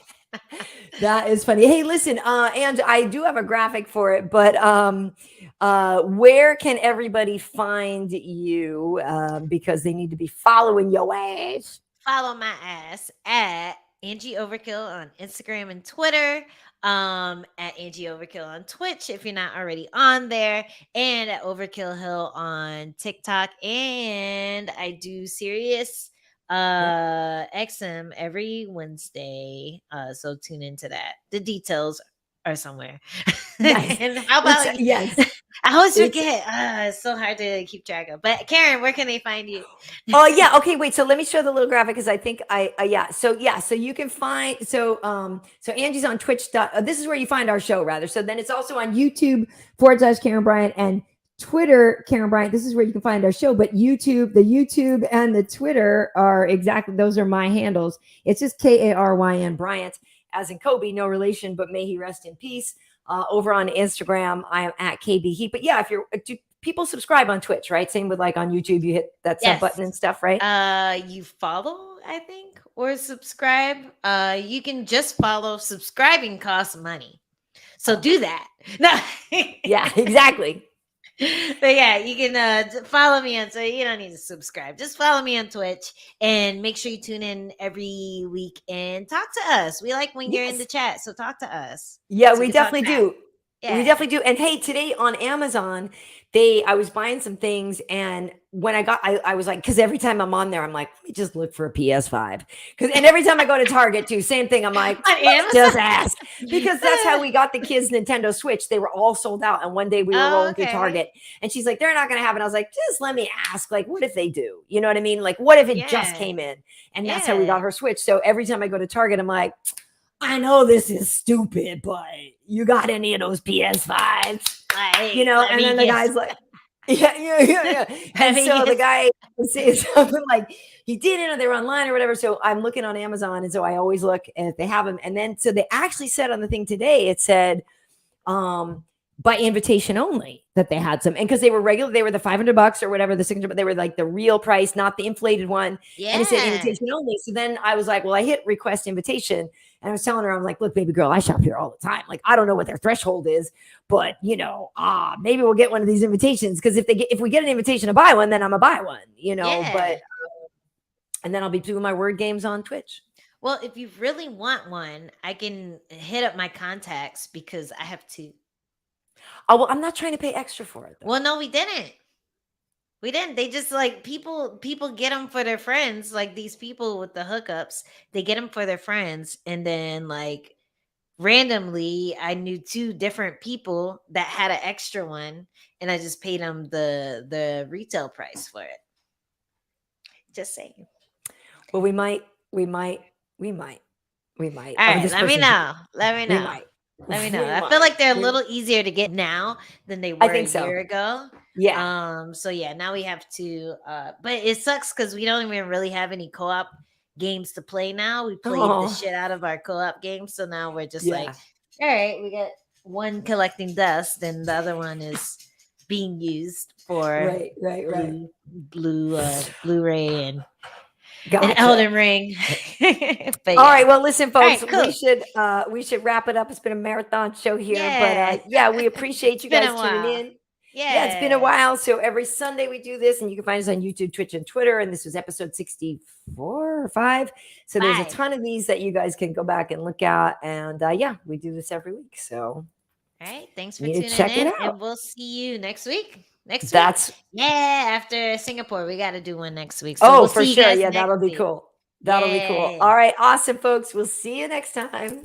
that is funny. Hey, listen, and I do have a graphic for it, but where can everybody find you? Because they need to be following your ass. Follow my ass at Angie Overkill on Instagram and Twitter. At Angie Overkill on Twitch if you're not already on there, and at Overkill Hill on TikTok. And I do serious XM every Wednesday. So tune into that. The details are somewhere. Nice. And how about you? Yes. I always It's forget. It's so hard to keep track of. But Karyn, where can they find you? Oh yeah. Okay. Wait. So let me show the little graphic because I think yeah. So yeah. So you can find so Angie's on Twitch. This is where you find our show rather. So then it's also on YouTube /Karyn Bryant and Twitter, Karyn Bryant, this is where you can find our show, but the YouTube and the Twitter are exactly, those are my handles. It's just Karyn Bryant, as in Kobe, no relation, but may he rest in peace. Over on Instagram, I am at KB Heat. But yeah, do people subscribe on Twitch, right? Same with like on YouTube, you hit that sub button and stuff, right? You follow, I think, or subscribe. You can just follow. Subscribing costs money, so do that. No. Yeah, exactly. But yeah, you can follow me on, so you don't need to subscribe. Just follow me on Twitch and make sure you tune in every week and talk to us. We like when you're in the chat, so talk to us. Yeah, so we definitely do. Yeah. We definitely do. And hey, today on Amazon, I was buying some things, and when I was like, because every time I'm on there, I'm like, let me just look for a PS5. And every time I go to Target too, same thing. I'm like, just ask, because that's how we got the kids' Nintendo Switch. They were all sold out, and one day we were rolling through Target, and she's like, they're not going to have it. I was like, just let me ask. Like, what if they do? You know what I mean? Like, what if it just came in? And that's how we got her Switch. So every time I go to Target, I'm like, I know this is stupid, but you got any of those PS5s? You know, and then the guy's like, yeah. And so the guy was saying something like, he didn't, or they were online or whatever. So I'm looking on Amazon, and so I always look, and if they have them, and then so they actually said on the thing today, it said by invitation only that they had some, and because they were regular, they were the $500 or whatever, the signature, but they were like the real price, not the inflated one. And it said invitation only. So then I was like, well, I hit request invitation, and I was telling her, I'm like, look, baby girl, I shop here all the time. Like, I don't know what their threshold is, but you know, maybe we'll get one of these invitations, because if we get an invitation to buy one, then I'm gonna buy one, you know. But and then I'll be doing my word games on Twitch. Well, if you really want one, I can hit up my contacts, because I have two. Oh, well, I'm not trying to pay extra for it, though. Well, no, we didn't. We didn't. They just like people get them for their friends. Like these people with the hookups, they get them for their friends, and then like randomly, I knew two different people that had an extra one, and I just paid them the retail price for it. Just saying. Well, we might. All right, let me know. Let me know. I feel like they're a little easier to get now than they were a year ago. Yeah. So yeah, now we have to. But it sucks because we don't even really have any co-op games to play now. We played the shit out of our co-op games, so now we're just like, all right, we got one collecting dust, and the other one is being used for Blu-ray and. An Elden Ring. All right. Well, listen, folks, we should wrap it up. It's been a marathon show here, but we appreciate you guys tuning in. Yeah, it's been a while. So every Sunday we do this, and you can find us on YouTube, Twitch, and Twitter. And this was episode 64 or 5. So there's a ton of these that you guys can go back and look at. And we do this every week. So all right, thanks for tuning in, and we'll see you next week. After Singapore, we got to do one next week. So we'll for sure. Yeah, that'll be cool. That'll be cool. All right, awesome, folks. We'll see you next time.